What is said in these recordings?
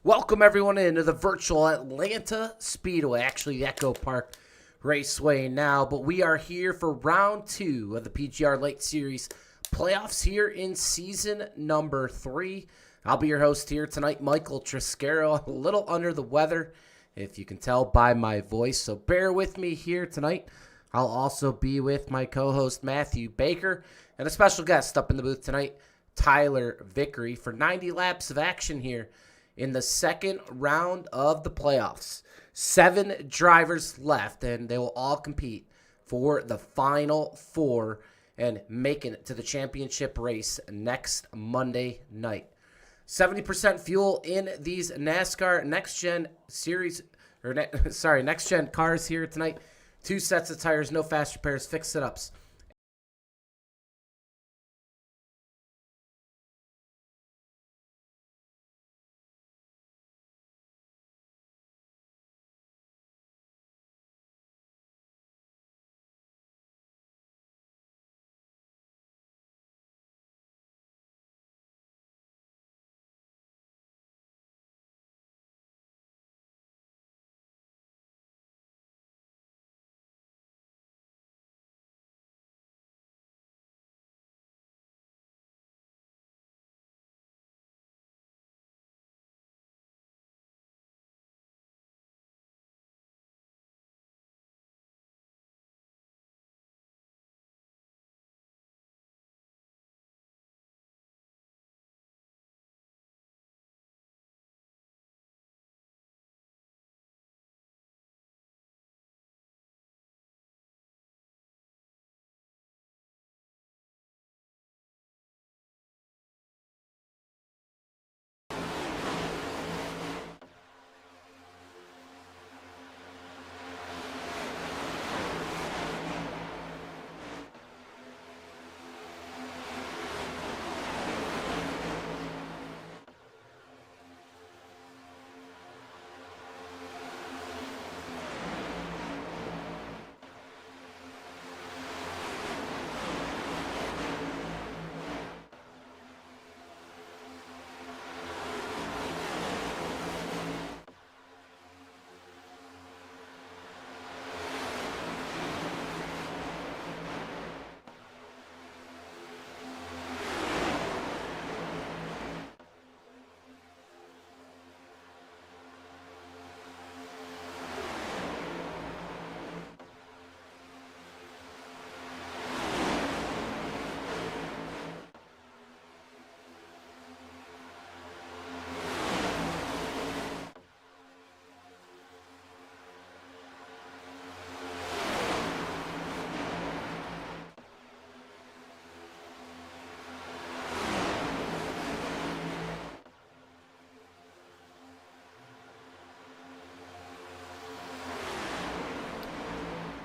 Welcome everyone into the virtual Atlanta Speedway, actually the Echo Park Raceway now, but we are here for round 2 of the PGR Lite Series playoffs here in season number 3. I'll be your host here tonight, Michael Triscaro, a little under the weather, if you can tell by my voice, so bear with me here tonight. I'll also be with my co-host Matthew Baker and a special guest up in the booth tonight, Tyler Vickery, for 90 laps of action here in the second round of the playoffs. 7 drivers left, and they will all compete for the final 4 and making it to the championship race next Monday night. 70% fuel in these NASCAR next-gen series, next-gen cars here tonight. 2 sets of tires, no fast repairs, fixed sit-ups.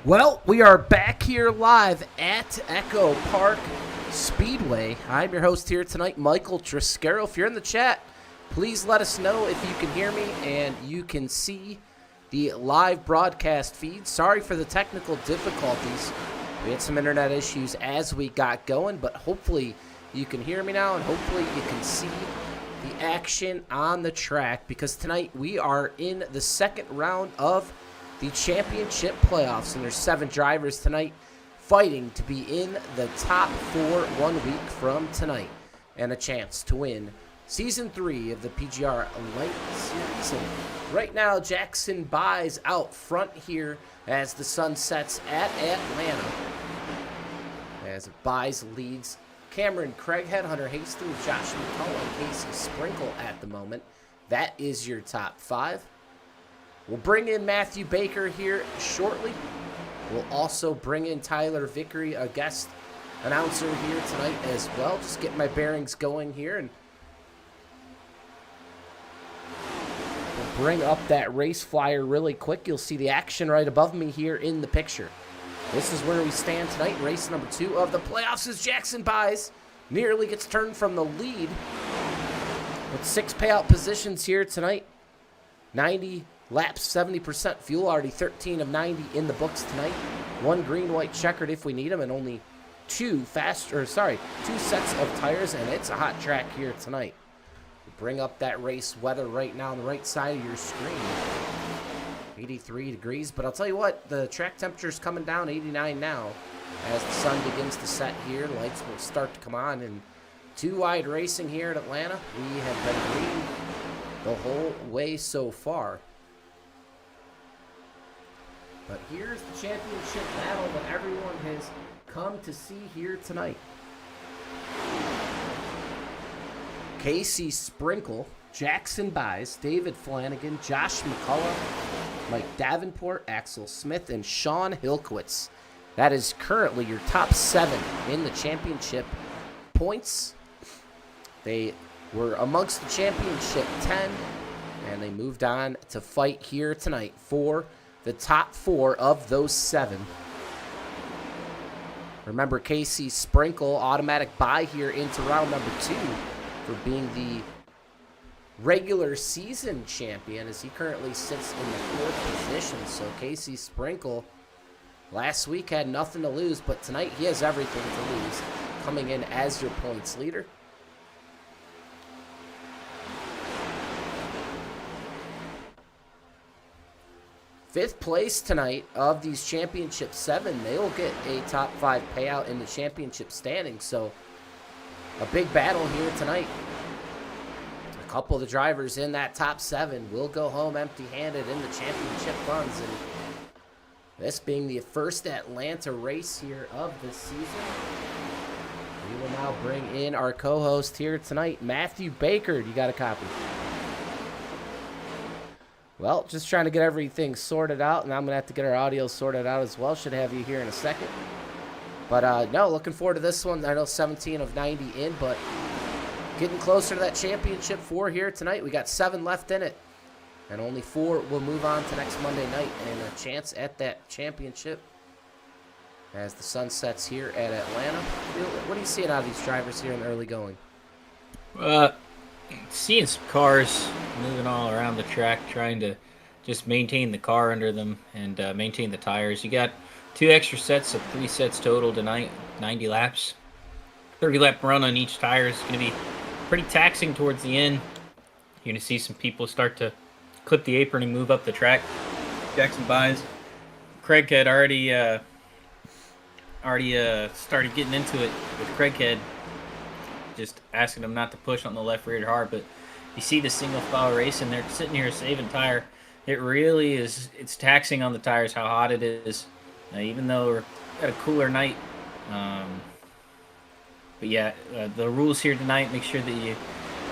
Well, we are back here live at Echo Park Speedway. I'm your host here tonight, Michael Triscaro. If you're in the chat, please let us know if you can hear me and you can see the live broadcast feed. Sorry for the technical difficulties. We had some internet issues as we got going, but hopefully you can hear me now and hopefully you can see the action on the track, because tonight we are in the second round of the championship playoffs, and there's 7 drivers tonight fighting to be in the top 4 1 week from tonight and a chance to win Season 3 of the PGR Lite Series. And right now, Jackson Buys out front here as the sun sets at Atlanta. As Buys leads Cameron Craighead, Hunter Hastings, Josh McCullough, and Casey Sprinkle at the moment. That is your top 5. We'll bring in Matthew Baker here shortly. We'll also bring in Tyler Vickery, a guest announcer here tonight as well. Just getting my bearings going here, and we'll bring up that race flyer really quick. You'll see the action right above me here in the picture. This is where we stand tonight. Race number 2 of the playoffs as Jackson Buys nearly gets turned from the lead with 6 payout positions here tonight. 90 laps, 70% fuel, already 13 of 90 in the books tonight. 1 green, white checkered if we need them, and only 2 sets of tires, and it's a hot track here tonight. Bring up that race weather right now on the right side of your screen. 83 degrees, but I'll tell you what, the track temperature is coming down, 89 now. As the sun begins to set here, lights will start to come on. And two wide racing here at Atlanta. We have been green the whole way so far. But here's the championship battle that everyone has come to see here tonight. Casey Sprinkle, Jackson Buys, David Flanagan, Josh McCullough, Mike Davenport, Axel Smith, and Sean Hilkowitz. That is currently your top 7 in the championship points. They were amongst the championship 10, and they moved on to fight here tonight for the top 4 of those 7. Remember, Casey Sprinkle, automatic bye here into round number 2 for being the regular season champion, as he currently sits in the 4th position. So Casey Sprinkle last week had nothing to lose, but tonight he has everything to lose, coming in as your points leader. Fifth place tonight of these championship 7, they will get a top 5 payout in the championship standings. So a big battle here tonight. A couple of the drivers in that top 7 will go home empty-handed in the championship runs. And this being the first Atlanta race here of the season, we will now bring in our co-host here tonight, Matthew Baker. You got a copy? Well, just trying to get everything sorted out, and I'm going to have to get our audio sorted out as well. Should have you here in a second. But, no, looking forward to this one. I know 17 of 90 in, but getting closer to that championship 4 here tonight. We got 7 left in it, and only 4 will move on to next Monday night and a chance at that championship as the sun sets here at Atlanta. What are you seeing out of these drivers here in the early going? Seeing some cars moving all around the track, trying to just maintain the car under them and maintain the tires. You got 2 extra sets of 3 sets total tonight, 90 laps. 30-lap run on each tire is going to be pretty taxing towards the end. You're going to see some people start to clip the apron and move up the track. Jackson Buys. Craighead already started getting into it with Craighead, just asking them not to push on the left rear hard. But you see the single file race, and they're sitting here saving tire. It really is, it's taxing on the tires how hot it is, even though we're at a cooler night. But yeah, the rules here tonight, make sure that you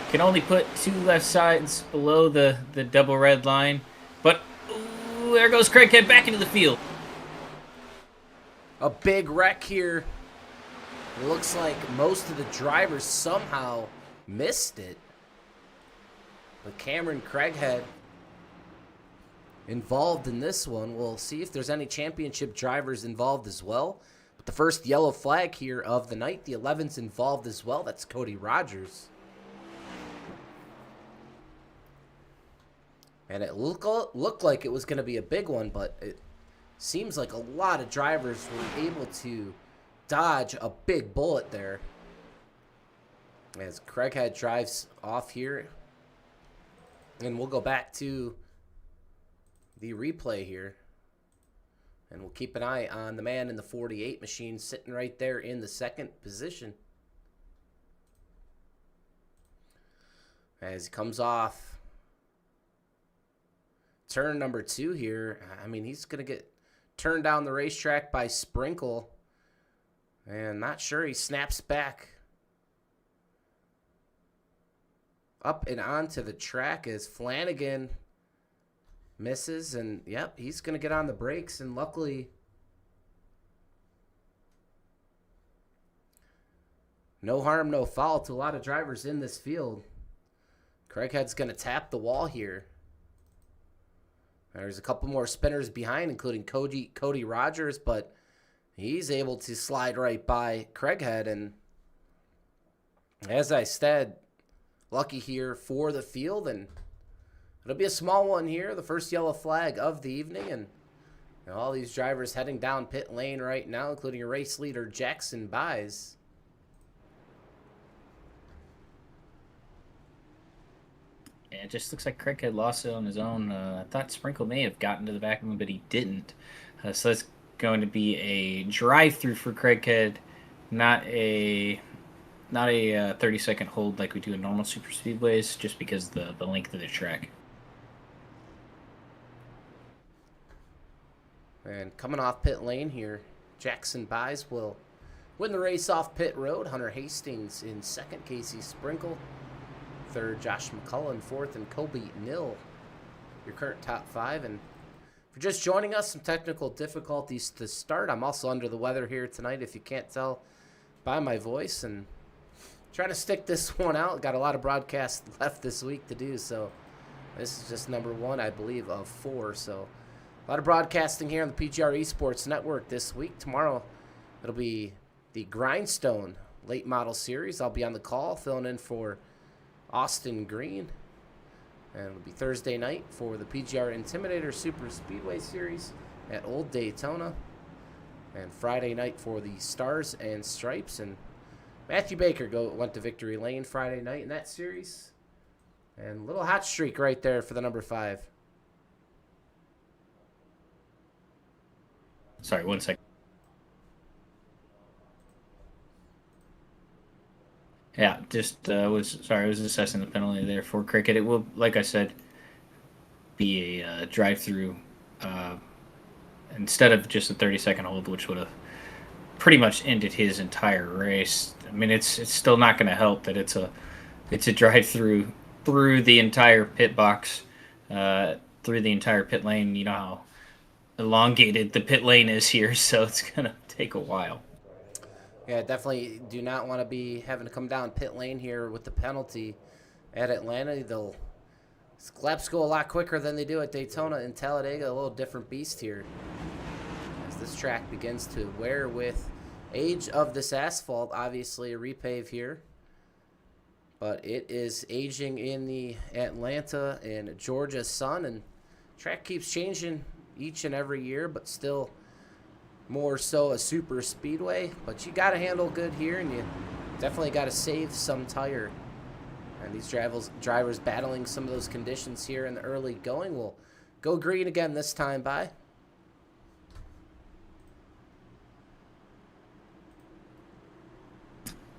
can only put 2 left sides below the double red line. But ooh, there goes Craighead back into the field. A big wreck here. It looks like most of the drivers somehow missed it. But Cameron Craighead involved in this one. We'll see if there's any championship drivers involved as well. But the first yellow flag here of the night, the 11's involved as well. That's Cody Rogers. And it looked like it was going to be a big one, but it seems like a lot of drivers were able to dodge a big bullet there as Craighead drives off here. And we'll go back to the replay here, and we'll keep an eye on the man in the 48 machine sitting right there in the 2nd position as he comes off turn number 2 here. I mean, he's going to get turned down the racetrack by Sprinkle. And not sure he snaps back up and onto the track as Flanagan misses. And, yep, he's going to get on the brakes. And luckily, no harm, no foul to a lot of drivers in this field. Craighead's going to tap the wall here. There's a couple more spinners behind, including Cody Rogers, but he's able to slide right by Craighead. And as I said, lucky here for the field, and it'll be a small one here, the first yellow flag of the evening. And all these drivers heading down pit lane right now, including a race leader, Jackson Buys. Yeah, it just looks like Craig had lost it on his own. I thought Sprinkle may have gotten to the back of him, but he didn't. So that's going to be a drive-through for Craighead, not a 30-second hold like we do in normal super speedways, just because the length of the track. And coming off pit lane here, Jackson Buys will win the race off pit road. Hunter Hastings in second, Casey Sprinkle third, Josh McCullough fourth, and Kobe Nill, your current top five. And for just joining us, some technical difficulties to start. I'm also under the weather here tonight, if you can't tell by my voice, and trying to stick this one out. Got a lot of broadcasts left this week to do, so this is just number one, I believe, of 4. So a lot of broadcasting here on the PGR eSports Network this week. Tomorrow, it'll be the Grindstone Late Model Series. I'll be on the call, filling in for Austin Green. And it'll be Thursday night for the PGR Intimidator Super Speedway Series at Old Daytona. And Friday night for the Stars and Stripes. And Matthew Baker went to Victory Lane Friday night in that series. And a little hot streak right there for the number 5. Sorry, 1 second. Yeah, just was assessing the penalty there for Cricket. It will, like I said, be a drive-through instead of just a 30-second hold, which would have pretty much ended his entire race. I mean, it's still not going to help that it's a drive-through through the entire pit box, through the entire pit lane. You know how elongated the pit lane is here, so it's going to take a while. Yeah, definitely do not want to be having to come down pit lane here with the penalty at Atlanta. Laps go a lot quicker than they do at Daytona and Talladega. A little different beast here as this track begins to wear with age of this asphalt. Obviously a repave here, but it is aging in the Atlanta and Georgia sun, and track keeps changing each and every year, but still more so a super speedway. But you got to handle good here, and you definitely got to save some tire. And these drivers battling some of those conditions here in the early going will go green again this time by.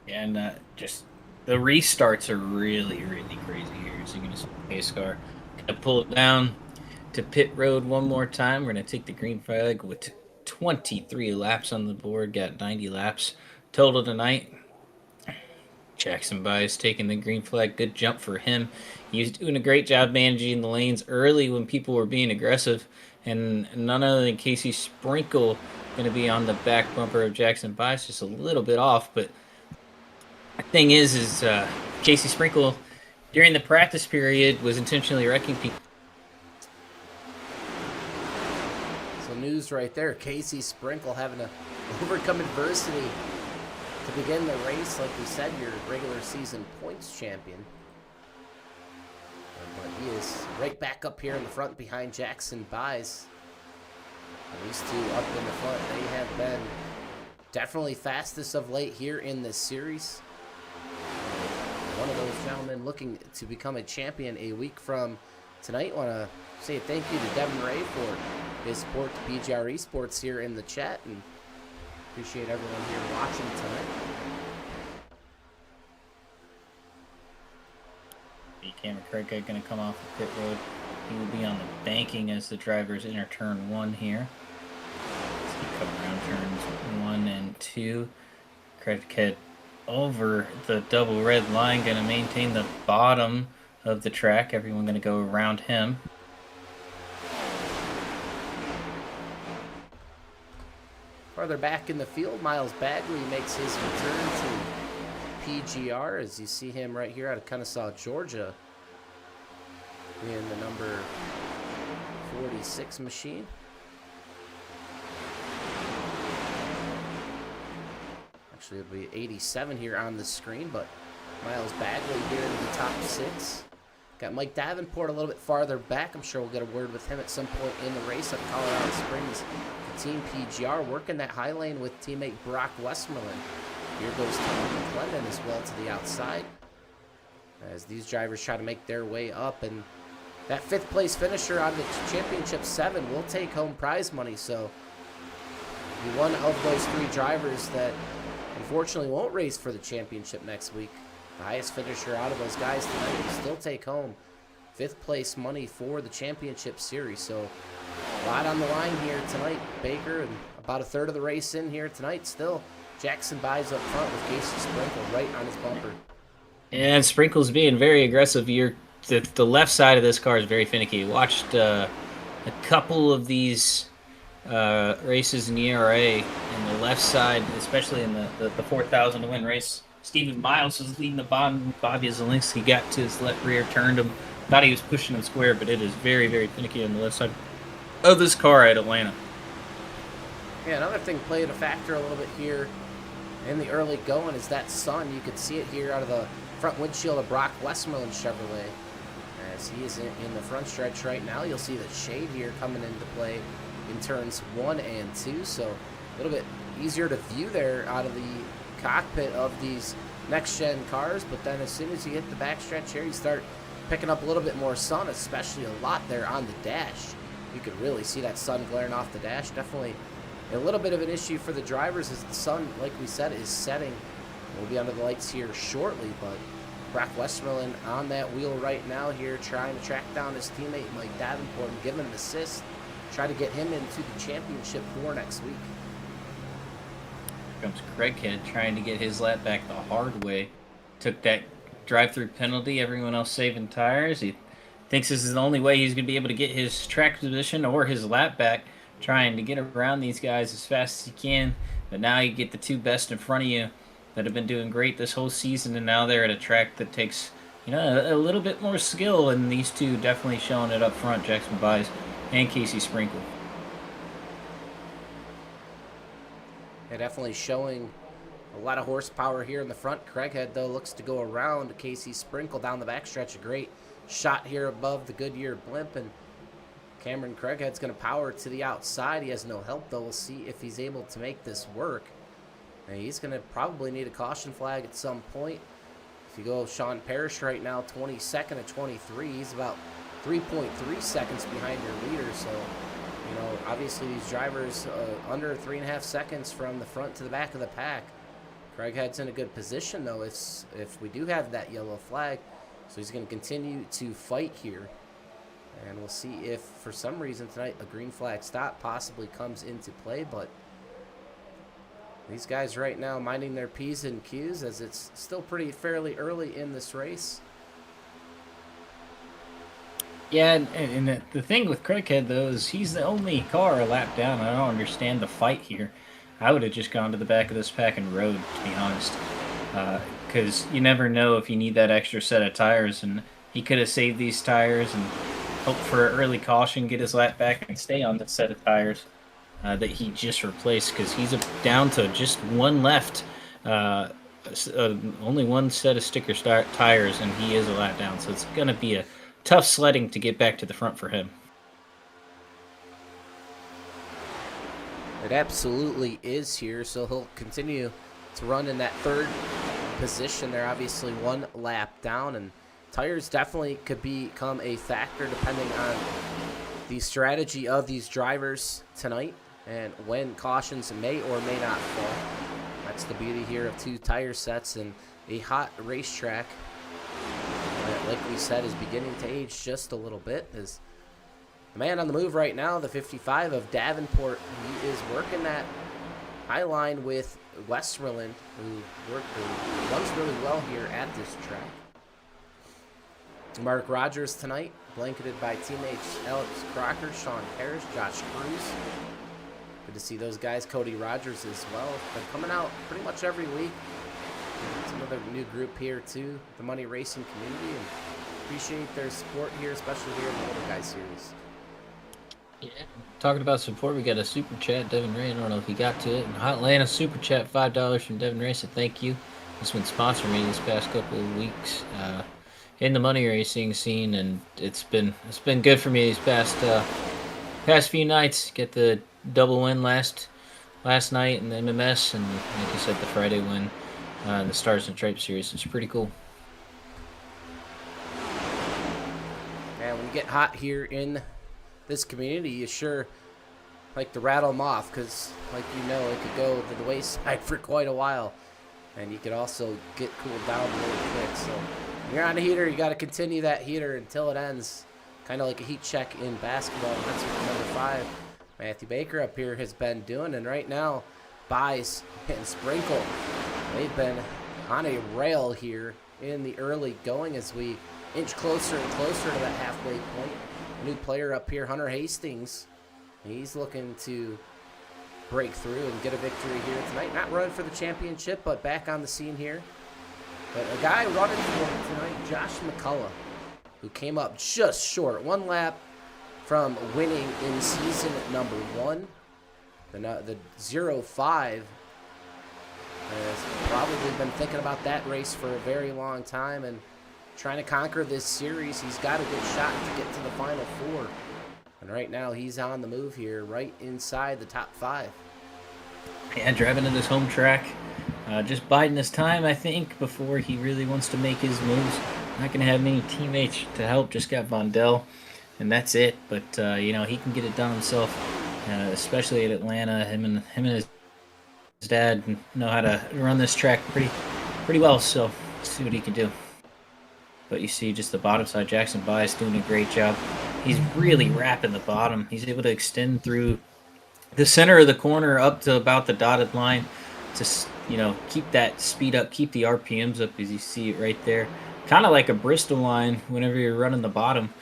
And just the restarts are really, really crazy here. So you're going to see pace car. Going to pull it down to pit road one more time. We're going to take the green flag with 23 laps on the board. Got 90 laps total tonight. Jackson Buys taking the green flag. Good jump for him. He was doing a great job managing the lanes early when people were being aggressive. And none other than Casey Sprinkle going to be on the back bumper of Jackson Buys, just a little bit off. But the thing is Casey Sprinkle, during the practice period, was intentionally wrecking people. So news right there. Casey Sprinkle having to overcome adversity to begin the race. Like we said, your regular season points champion. But he is right back up here in the front behind Jackson Buys. And these two up in the front, they have been definitely fastest of late here in this series. One of those gentlemen looking to become a champion a week from tonight. Want to say thank you to Devin Ray for his support to PGR eSports here in the chat, and appreciate everyone here watching tonight. The camera Craig going to come off the pit road. He will be on the banking as the drivers enter turn 1 here. Let's keep coming around turns 1 and 2. Craig over the double red line, going to maintain the bottom of the track. Everyone going to go around him. Farther back in the field, Miles Bagley makes his return to PGR, as you see him right here out of Kennesaw, Georgia, in the number 46 machine. Actually, it'll be 87 here on the screen, but Miles Bagley here in the top 6. Got Mike Davenport a little bit farther back. I'm sure we'll get a word with him at some point in the race at Colorado Springs. The Team PGR working that high lane with teammate Brock Westmoreland. Here goes Tom McClendon as well to the outside. as these drivers try to make their way up. And that 5th place finisher on the Championship 7 will take home prize money. So be one of those 3 drivers that unfortunately won't race for the championship next week. The highest finisher out of those guys tonight will still take home 5th place money for the Championship Series. So a lot on the line here tonight, Baker, and about a third of the race in here tonight still. Jackson buys up front with Casey Sprinkle right on his bumper. And Sprinkle's being very aggressive. The left side of this car is very finicky. Watched a couple of these races in ERA, and the left side, especially in the 4,000 to win race, Stephen Miles was leading the bottom. Bobby Zielinski got to his left rear, turned him, thought he was pushing him square, but it is very, very finicky on the left side of this car at Atlanta. Yeah, another thing played a factor a little bit here in the early going is that sun. You could see it here out of the front windshield of Brock Westmoreland Chevrolet. As he is in the front stretch right now, you'll see the shade here coming into play in turns 1 and 2, so a little bit easier to view there out of the cockpit of these next-gen cars. But then as soon as you hit the backstretch here, you start picking up a little bit more sun, especially a lot there on the dash. You could really see that sun glaring off the dash. Definitely a little bit of an issue for the drivers as the sun, like we said, is setting. We'll be under the lights here shortly, but Brock Westmoreland on that wheel right now here, trying to track down his teammate Mike Davenport and give him an assist, try to get him into the championship for next week. Here comes Craighead trying to get his lap back the hard way. Took that drive-through penalty, everyone else saving tires. He thinks this is the only way he's going to be able to get his track position or his lap back, trying to get around these guys as fast as he can. But now you get the 2 best in front of you that have been doing great this whole season, and now they're at a track that takes, a little bit more skill, and these 2 definitely showing it up front, Jackson Buys and Casey Sprinkle. Yeah, definitely showing a lot of horsepower here in the front. Craighead, though, looks to go around Casey Sprinkle down the backstretch. A great shot here above the Goodyear blimp, and Cameron Craighead's going to power to the outside. He has no help, though. We'll see if he's able to make this work. And he's going to probably need a caution flag at some point. If you go Sean Parrish right now, 22nd at 23. He's about 3.3 seconds behind your leader. So, obviously these drivers under 3.5 seconds from the front to the back of the pack. Craighead's in a good position, though, if we do have that yellow flag. So he's going to continue to fight here. And we'll see if, for some reason tonight, a green flag stop possibly comes into play. But these guys right now minding their P's and Q's as it's still fairly early in this race. Yeah, and the thing with Craighead, though, is he's the only car a lap down. I don't understand the fight here. I would have just gone to the back of this pack and rode, to be honest. Because you never know if you need that extra set of tires, and he could have saved these tires and hoped for an early caution, get his lap back, and stay on the set of tires that he just replaced, because he's down to just 1 left. Only 1 set of sticker tires, and he is a lap down. So it's going to be a tough sledding to get back to the front for him. It absolutely is here, so he'll continue to run in that 3rd position there. Obviously 1 lap down, and tires definitely could become a factor depending on the strategy of these drivers tonight and when cautions may or may not fall. That's the beauty here of 2 tire sets and a hot racetrack that, like we said, is beginning to age just a little bit. Is the man on the move right now, the 55 of Davenport. He is working that high line with Westmoreland, who runs really well here at this track. Mark Rogers tonight, blanketed by teammates Alex Crocker, Sean Parrish, Josh Cruz. Good to see those guys. Cody Rogers as well. Been coming out pretty much every week. It's another new group here too, the Money Racing community, and appreciate their support here, especially here in the Older Guys Series. Yeah. Talking about support, we got a super chat, Devin Ray. I don't know if he got to it. And Hot Atlanta super chat, $5 from Devin Ray. So thank you. He's been sponsoring me this past couple of weeks in the money racing scene, and it's been good for me these past few nights. Get the double win last night in the MMS, and like you said, the Friday win in the Stars and Stripes series. It's pretty cool. get hot here in this community, you sure like to rattle them off because, like you know, it could go to the wayside for quite a while. And you could also get cooled down really quick. So when you're on a heater, you got to continue that heater until it ends. Kind of like a heat check in basketball. That's what number 5, Matthew Baker up here has been doing. And right now, Buys and Sprinkle, they've been on a rail here in the early going as we inch closer and closer to that halfway point. A new player up here, Hunter Hastings. He's looking to break through and get a victory here tonight. Not running for the championship, but back on the scene here. But a guy running for it tonight, Josh McCullough, who came up just short. 1 lap from winning in season number 1. The 0-5 has probably been thinking about that race for a very long time and trying to conquer this series. He's got a good shot to get to the Final 4. And right now he's on the move here, right inside the top 5. Yeah, driving to this home track. Just biding his time, I think, before he really wants to make his moves. Not going to have many teammates to help. Just got Vondell, and that's it. But, you know, he can get it done himself, especially at Atlanta. Him and his dad know how to run this track pretty well, so let's see what he can do. But you see just the bottom side, Jackson Buys doing a great job. He's really wrapping the bottom. He's able to extend through the center of the corner up to about the dotted line to, you know, keep that speed up, keep the RPMs up as you see it right there. Kind of like a Bristol line whenever you're running the bottom.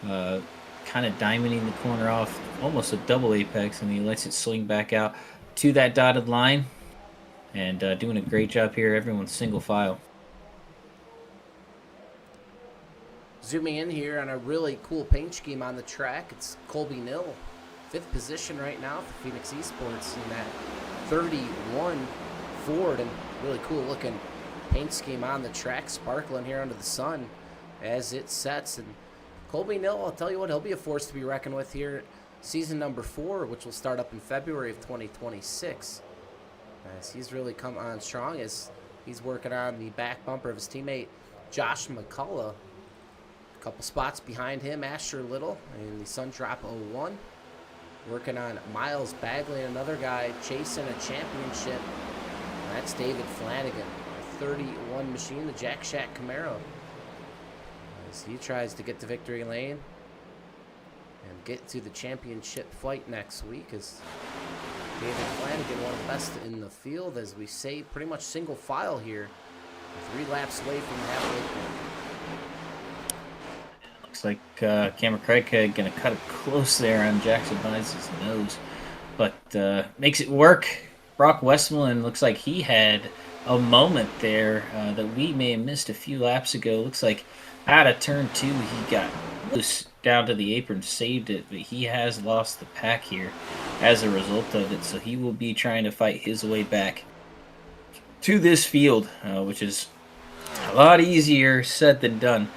Kind of diamonding the corner off, almost a double apex, and he lets it swing back out to that dotted line. And doing a great job here. Everyone's single file. Zooming in here on a really cool paint scheme on the track, it's Colby Nill, 5th position right now for Phoenix Esports in that 31 Ford, and really cool looking paint scheme on the track, sparkling here under the sun as it sets. And Colby Nill, I'll tell you what, he'll be a force to be reckoned with here season number 4, which will start up in February of 2026. As he's really come on strong as he's working on the back bumper of his teammate Josh McCullough. A couple spots behind him, Asher Little in the Sundrop 01. Working on Miles Bagley, another guy chasing a championship. That's David Flanagan, a 31 machine, the Jack Shack Camaro. As he tries to get to victory lane and get to the championship fight next week. As David Flanagan, one of the best in the field, as we say, pretty much single file here. 3 laps away from the halfway point. Looks like Cameron Craighead going to cut it close there on Jackson Buys' nose. But makes it work. Brock Westmoreland looks like he had a moment there that we may have missed a few laps ago. Looks like out of turn 2 he got loose down to the apron, saved it. But he has lost the pack here as a result of it. So he will be trying to fight his way back to this field, which is a lot easier said than done.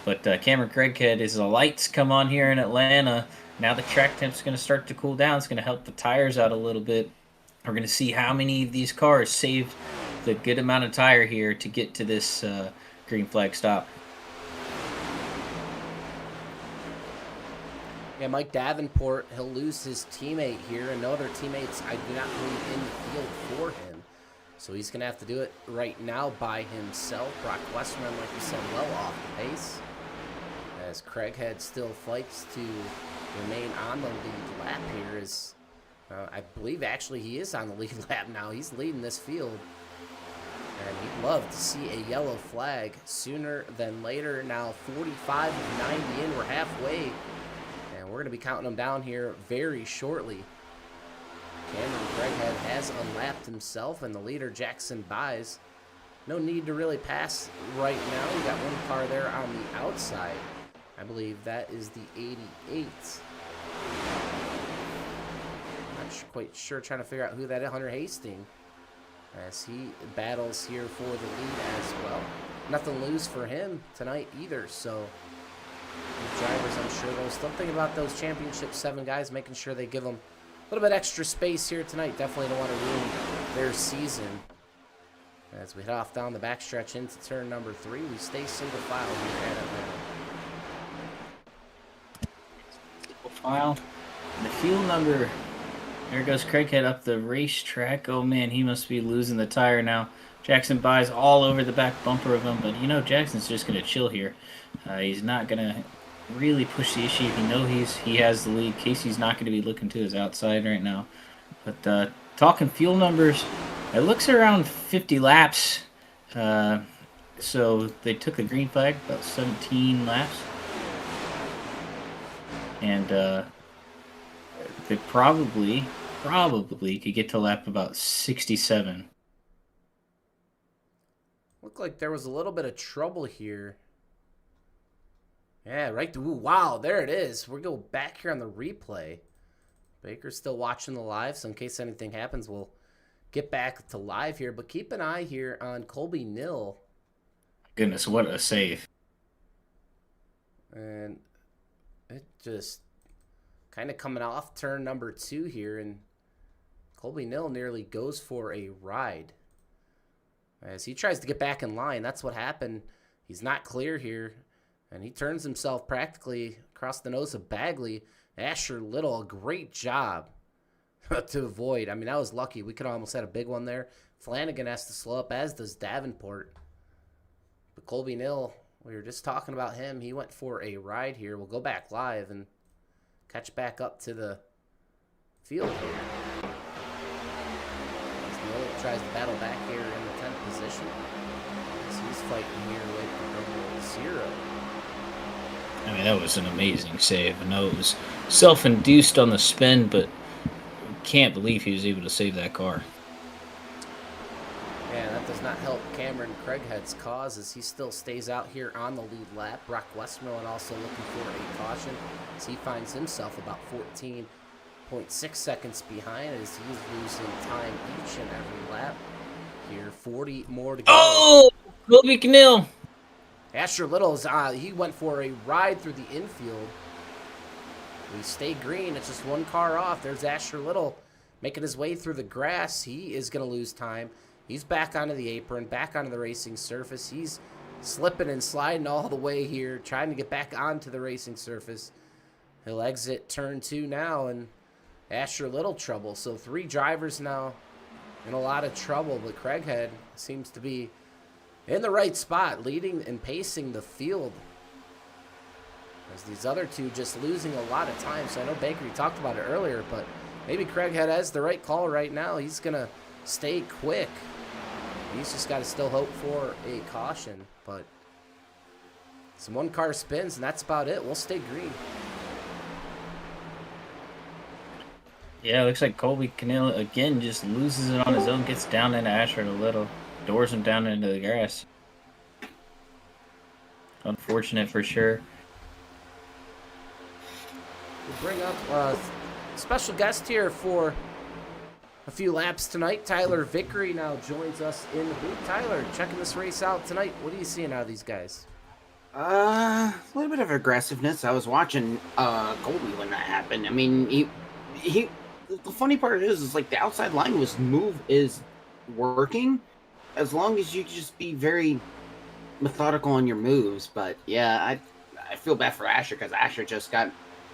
But Cameron Craighead, as the lights come on here in Atlanta, now the track temp's going to start to cool down. It's going to help the tires out a little bit. We're going to see how many of these cars saved the good amount of tire here to get to this green flag stop. Yeah, Mike Davenport, he'll lose his teammate here, and no other teammates, I do not believe, in the field for him. So he's going to have to do it right now by himself. Brock Westerman, like you said, well off the pace. As Craighead still fights to remain on the lead lap here. I believe actually he is on the lead lap now. He's leading this field. And he'd love to see a yellow flag sooner than later. Now 45 of 90 in, we're halfway. And we're going to be counting them down here very shortly. Cameron Craighead has unlapped himself, and the leader, Jackson Buys. No need to really pass right now. We got one car there on the outside. I believe that is the 88. Not quite sure, trying to figure out who that is. Hunter Hastings, as he battles here for the lead as well. Nothing loose for him tonight either, so the drivers, I'm sure, they'll still think about those championship 7 guys, making sure they give them a little bit extra space here tonight. Definitely don't want to ruin their season. As we head off down the backstretch into turn number 3, we stay single file here at Atlanta. Wow. The fuel number. There goes Craighead up the racetrack. Oh man, he must be losing the tire now. Jackson buys all over the back bumper of him, but you know Jackson's just gonna chill here. He's not gonna really push the issue. He has the lead. Casey's not gonna be looking to his outside right now. But talking fuel numbers, it looks around 50 laps. So they took the green flag about 17 laps, and they probably could get to lap about 67. Looked like there was a little bit of trouble here. Yeah, right. Ooh, wow, there it is. We'll go back here on the replay. Baker's still watching the live, so in case anything happens, we'll get back to live here. But keep an eye here on Colby Nill. Goodness, what a save. And it just kind of coming off turn number 2 here, and Colby Nill nearly goes for a ride. As he tries to get back in line, that's what happened. He's not clear here, and he turns himself practically across the nose of Bagley. Asher Little, a great job to avoid. I mean, that was lucky. We could almost had a big one there. Flanagan has to slow up, as does Davenport. But Colby Nill, we were just talking about him. He went for a ride here. We'll go back live and catch back up to the field here. As Nill tries to battle back here in the 10th position. As he's fighting here with number 0. I mean, that was an amazing save. I know it was self-induced on the spin, but can't believe he was able to save that car. Yeah, that does not help Cameron Craighead's cause as he still stays out here on the lead lap. Brock Westmoreland also looking for a caution as he finds himself about 14.6 seconds behind as he's losing time each and every lap. Here, 40 more to go. Oh, Colby Canill. Asher Little's he went for a ride through the infield. We stay green. It's just one car off. There's Asher Little making his way through the grass. He is going to lose time. He's back onto the apron, back onto the racing surface. He's slipping and sliding all the way here, trying to get back onto the racing surface. He'll exit turn 2 now, and Asher Little trouble. So 3 drivers now in a lot of trouble, but Craighead seems to be in the right spot, leading and pacing the field. As these other 2 just losing a lot of time. So I know Baker, you talked about it earlier, but maybe Craighead has the right call right now. He's going to stay quick. He's just got to still hope for a caution. But some 1-car spins, and that's about it. We'll stay green. Yeah, it looks like Colby Canill again just loses it on his own, gets down into Asher a little, doors him down into the grass. Unfortunate for sure. We'll bring up a special guest here for a few laps tonight. Tyler Vickery now joins us in the booth. Tyler, checking this race out tonight. What are you seeing out of these guys? A little bit of aggressiveness. I was watching Colby when that happened. I mean, he. The funny part is like the outside line is working, as long as you just be very methodical on your moves. But yeah, I feel bad for Asher because Asher just got.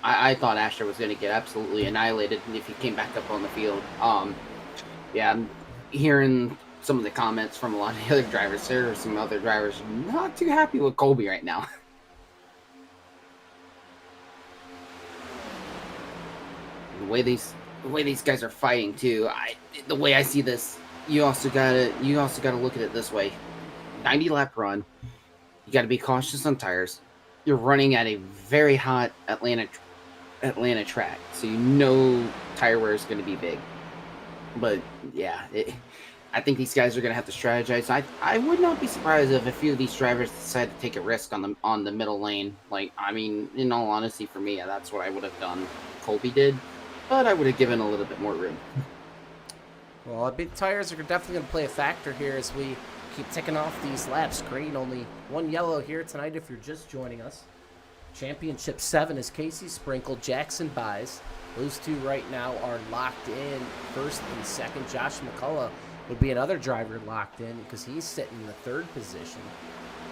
I thought Asher was going to get absolutely annihilated if he came back up on the field. Yeah, I'm hearing some of the comments from a lot of the other drivers. There are some other drivers not too happy with Colby right now. The way these guys are fighting too. The way I see this, you also gotta look at it this way. 90 lap run. You got to be cautious on tires. You're running at a very hot Atlanta track, so you know tire wear is going to be big. But yeah, I think these guys are going to have to strategize. I would not be surprised if a few of these drivers decide to take a risk on the middle lane. Like, I mean, in all honesty, for me, that's what I would have done. Colby did, but I would have given a little bit more room. Well, big tires are definitely going to play a factor here as we keep ticking off these laps. Green, only 1 yellow here tonight if you're just joining us. Championship 7 is Casey Sprinkle, Jackson Buys. Those 2 right now are locked in first and second. Josh McCullough would be another driver locked in because he's sitting in the 3rd position.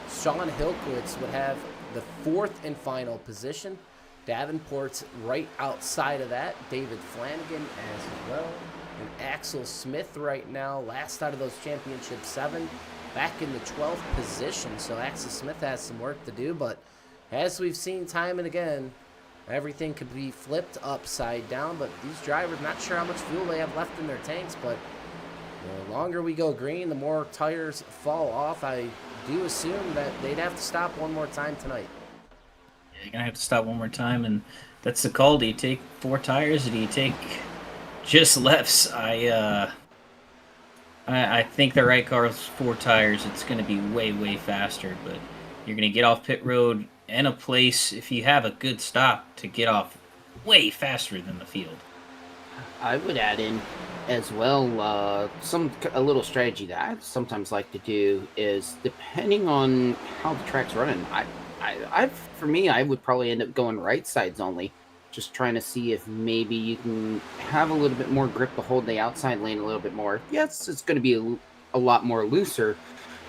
Sean Hilkowitz would have the 4th and final position. Davenport's right outside of that. David Flanagan as well. And Axel Smith right now, last out of those championship 7, back in the 12th position. So Axel Smith has some work to do, but as we've seen time and again, everything could be flipped upside down. But these drivers, not sure how much fuel they have left in their tanks, but the longer we go green, the more tires fall off. I do assume that they'd have to stop one more time tonight. Yeah, you're gonna have to stop one more time, and that's the call. Do you take 4 tires, or do you take just lefts? I think the right car is 4 tires. It's gonna be way faster, but you're gonna get off pit road and a place, if you have a good stop, to get off way faster than the field. I would add in as well a little strategy that I sometimes like to do is, depending on how the track's running, for me, I would probably end up going right sides only, just trying to see if maybe you can have a little bit more grip to hold the outside lane a little bit more. Yes, it's going to be a lot more looser,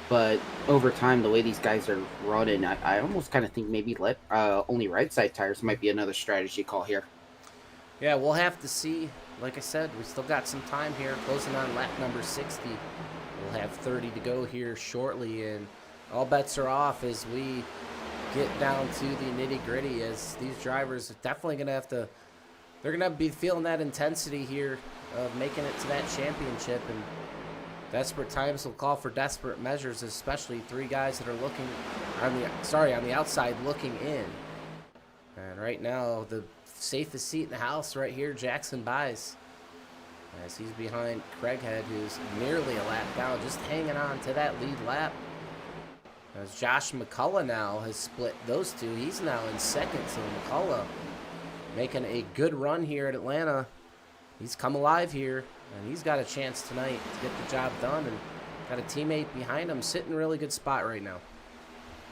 but over time, the way these guys are running, I almost kind of think maybe only right side tires might be another strategy call here. Yeah, we'll have to see. Like I said, we still got some time here, closing on lap number 60. We'll have 30 to go here shortly, and all bets are off as we get down to the nitty-gritty, as these drivers are definitely going to have to, they're going to be feeling that intensity here of making it to that championship, and desperate times will call for desperate measures, especially 3 guys that are looking on the outside looking in. And right now, the safest seat in the house right here, Jackson buys, as he's behind Craighead, who's nearly a lap down, just hanging on to that lead lap. As Josh McCullough now has split those two, he's now in second. So McCullough making a good run here at Atlanta. He's come alive here, and he's got a chance tonight to get the job done, and got a teammate behind him sitting in a really good spot right now.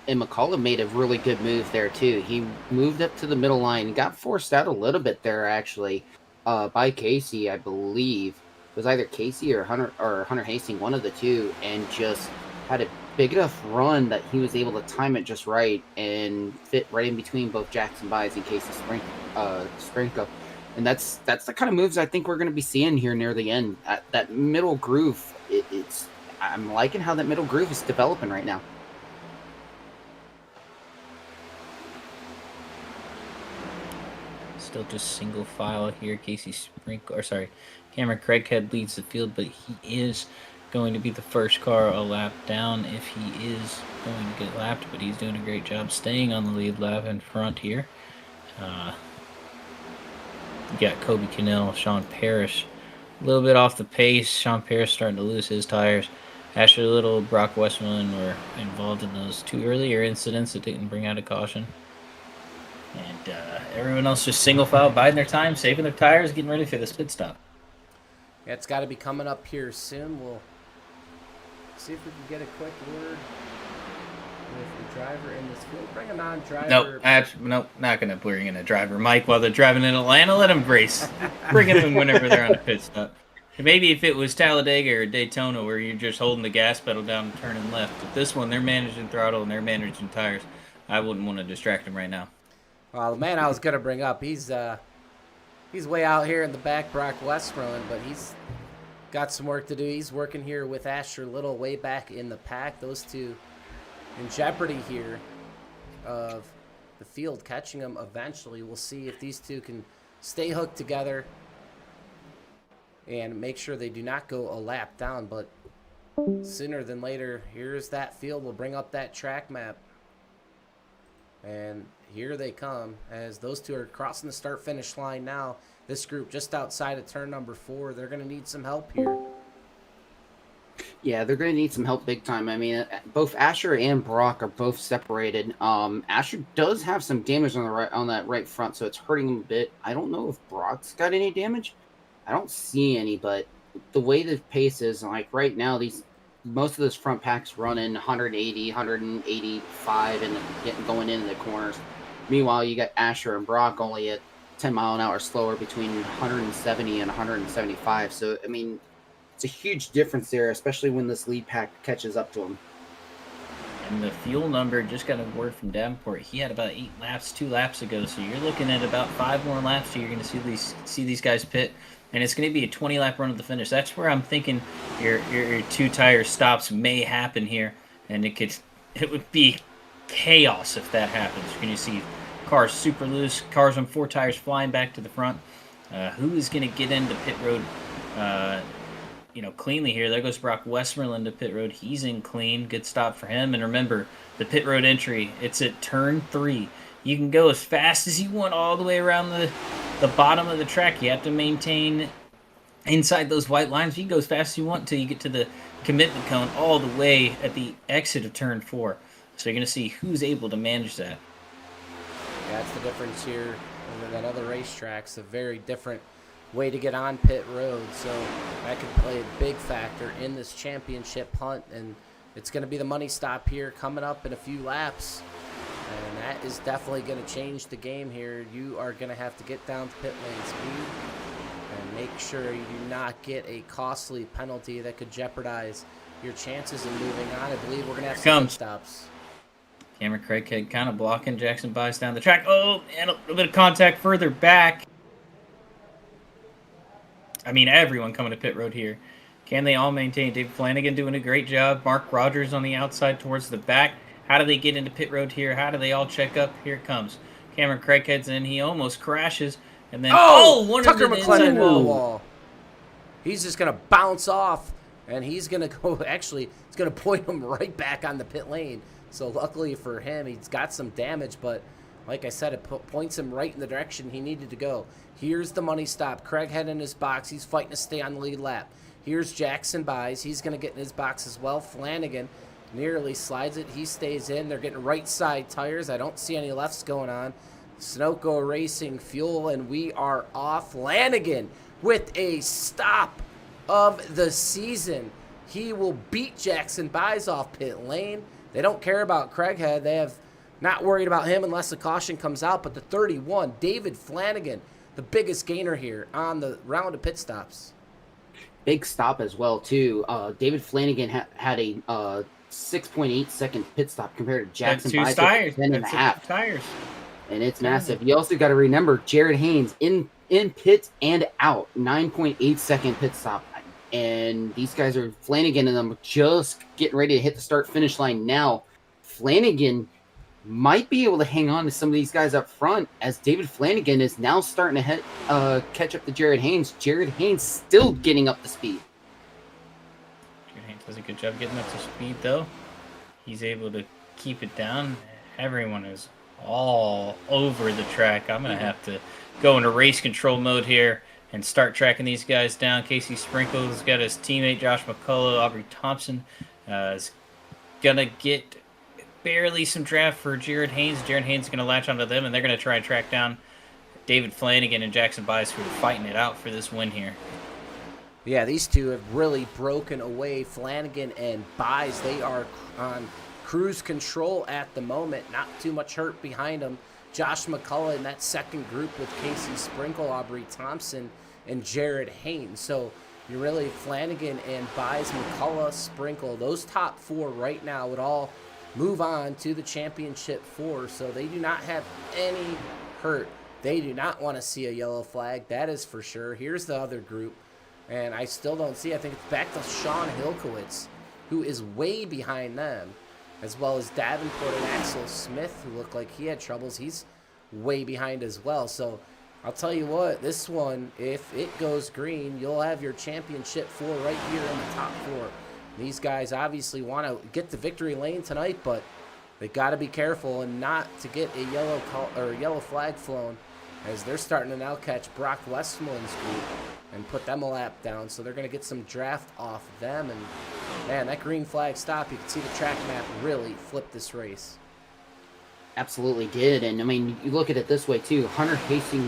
And McCullough made a really good move there too. He moved up to the middle line, got forced out a little bit there actually, by Casey, I believe. It was either Casey or Hunter Hastings, one of the two, and just had a big enough run that he was able to time it just right and fit right in between both Jackson Buys and Casey Sprinko. And that's the kind of moves I think we're going to be seeing here near the end. That middle groove, I'm liking how that middle groove is developing right now. Still just single file here. Cameron Craighead leads the field, but he is going to be the first car a lap down if he is going to get lapped, but he's doing a great job staying on the lead lap in front here. You got Kobe Cannell, Sean Parrish, a little bit off the pace. Sean Parrish starting to lose his tires. Ashley Little, Brock Westmoreland were involved in those 2 earlier incidents that didn't bring out a caution. And everyone else just single file, biding their time, saving their tires, getting ready for this pit stop. Yeah, it's got to be coming up here soon. We'll see if we can get a quick word with the driver in this field. Bring a non-driver. Nope, not going to bring in a driver. Mike, while they're driving in Atlanta, let them race. Bring them in whenever they're on a pit stop. Maybe if it was Talladega or Daytona where you're just holding the gas pedal down and turning left. But this one, they're managing throttle and they're managing tires. I wouldn't want to distract them right now. Well, the man I was going to bring up, he's way out here in the back, Brock Westmoreland, but he's got some work to do. He's working here with Asher Little way back in the pack. Those two in jeopardy here of the field catching them eventually. We'll see if these two can stay hooked together and make sure they do not go a lap down. But sooner than later, here's that field. We'll bring up that track map. And here they come as those two are crossing the start-finish line now. This group just outside of turn number 4. They're going to need some help here. Yeah, they're going to need some help big time. I mean, both Asher and Brock are both separated. Asher does have some damage on that right front, so it's hurting him a bit. I don't know if Brock's got any damage. I don't see any, but the way the pace is, like right now, most of this front pack's running 180, 185, and going into the corners. Meanwhile, you got Asher and Brock only at 10 mile an hour slower, between 170 and 175. So, I mean, it's a huge difference there, especially when this lead pack catches up to them. And the fuel number, just got a word from Davenport, he had about 8 laps 2 laps ago. So you're looking at about 5 more laps. So you're going to see these guys pit, and it's going to be a 20-lap run at the finish. That's where I'm thinking your 2-tire stops may happen here, and it would be chaos if that happens. You're going to see cars super loose, cars on 4 tires flying back to the front. Who is going to get into pit road cleanly here? There goes Brock Westmoreland to pit road. He's in clean. Good stop for him. And remember, the pit road entry, it's at turn 3. You can go as fast as you want all the way around the bottom of the track. You have to maintain inside those white lines. You can go as fast as you want until you get to the commitment cone all the way at the exit of turn 4. So you're going to see who's able to manage that. Yeah, that's the difference here than other racetracks. A very different way to get on pit road, so that could play a big factor in this championship hunt, and it's going to be the money stop here coming up in a few laps, and that is definitely going to change the game here. You are going to have to get down to pit lane speed and make sure you do not get a costly penalty that could jeopardize your chances of moving on. I believe we're going to have some pit stops. Cameron Craighead kind of blocking Jackson Bias down the track. Oh, and a little bit of contact further back. I mean, everyone coming to pit road here. Can they all maintain? David Flanagan doing a great job. Mark Rogers on the outside towards the back. How do they get into pit road here? How do they all check up? Here it comes. Cameron Craighead's in. He almost crashes. And then, Tucker McLennan wall. He's just going to bounce off, and he's going to go, actually, it's going to point him right back on the pit lane. So luckily for him, he's got some damage, but like I said, it points him right in the direction he needed to go. Here's the money stop. Craighead in his box. He's fighting to stay on the lead lap. Here's Jackson Bies. He's going to get in his box as well. Flanagan nearly slides it. He stays in. They're getting right side tires. I don't see any lefts going on. Sunoco Racing Fuel, and we are off. Flanagan with a stop of the season. He will beat Jackson Bies off pit lane. They don't care about Craighead. They have not worried about him unless the caution comes out. But the 31, David Flanagan, the biggest gainer here on the round of pit stops. Big stop as well, too. David Flanagan had a 6.8 second pit stop compared to Jackson Bies at 10.5 tires. And it's massive. You also got to remember Jared Haynes in pits and out, 9.8 second pit stop. And these guys are, Flanagan and them, just getting ready to hit the start-finish line now. Flanagan might be able to hang on to some of these guys up front, as David Flanagan is now starting to catch up to Jared Haynes. Jared Haynes still getting up to speed. Jared Haynes does a good job getting up to speed, though. He's able to keep it down. Everyone is all over the track. I'm going to have to go into race control mode here and start tracking these guys down. Casey Sprinkle's got his teammate Josh McCullough. Aubrey Thompson is going to get barely some draft for Jared Haynes. Jared Haynes is going to latch onto them, and they're going to try and track down David Flanagan and Jackson Bias, who are fighting it out for this win here. Yeah, these two have really broken away. Flanagan and Bies, they are on cruise control at the moment. Not too much hurt behind them. Josh McCullough in that second group with Casey Sprinkle, Aubrey Thompson, and Jared Haynes. So you really, Flanagan and Bies, McCullough, Sprinkle, those top 4 right now would all move on to the championship 4. So they do not have any hurt. They do not want to see a yellow flag. That is for sure. Here's the other group. And I still don't see, I think it's back to Sean Hilkowitz, who is way behind them, as well as Davenport and Axel Smith, who look like he had troubles. He's way behind as well. So I'll tell you what, this one, if it goes green, you'll have your championship 4 right here in the top 4. These guys obviously want to get the victory lane tonight, but they got to be careful and not to get a yellow flag flown, as they're starting to now catch Brock Westmoreland's group and put them a lap down. So they're going to get some draft off them. And man, that green flag stop, you can see the track map really flipped this race. Absolutely did. And I mean, you look at it this way too. Hunter Hastings,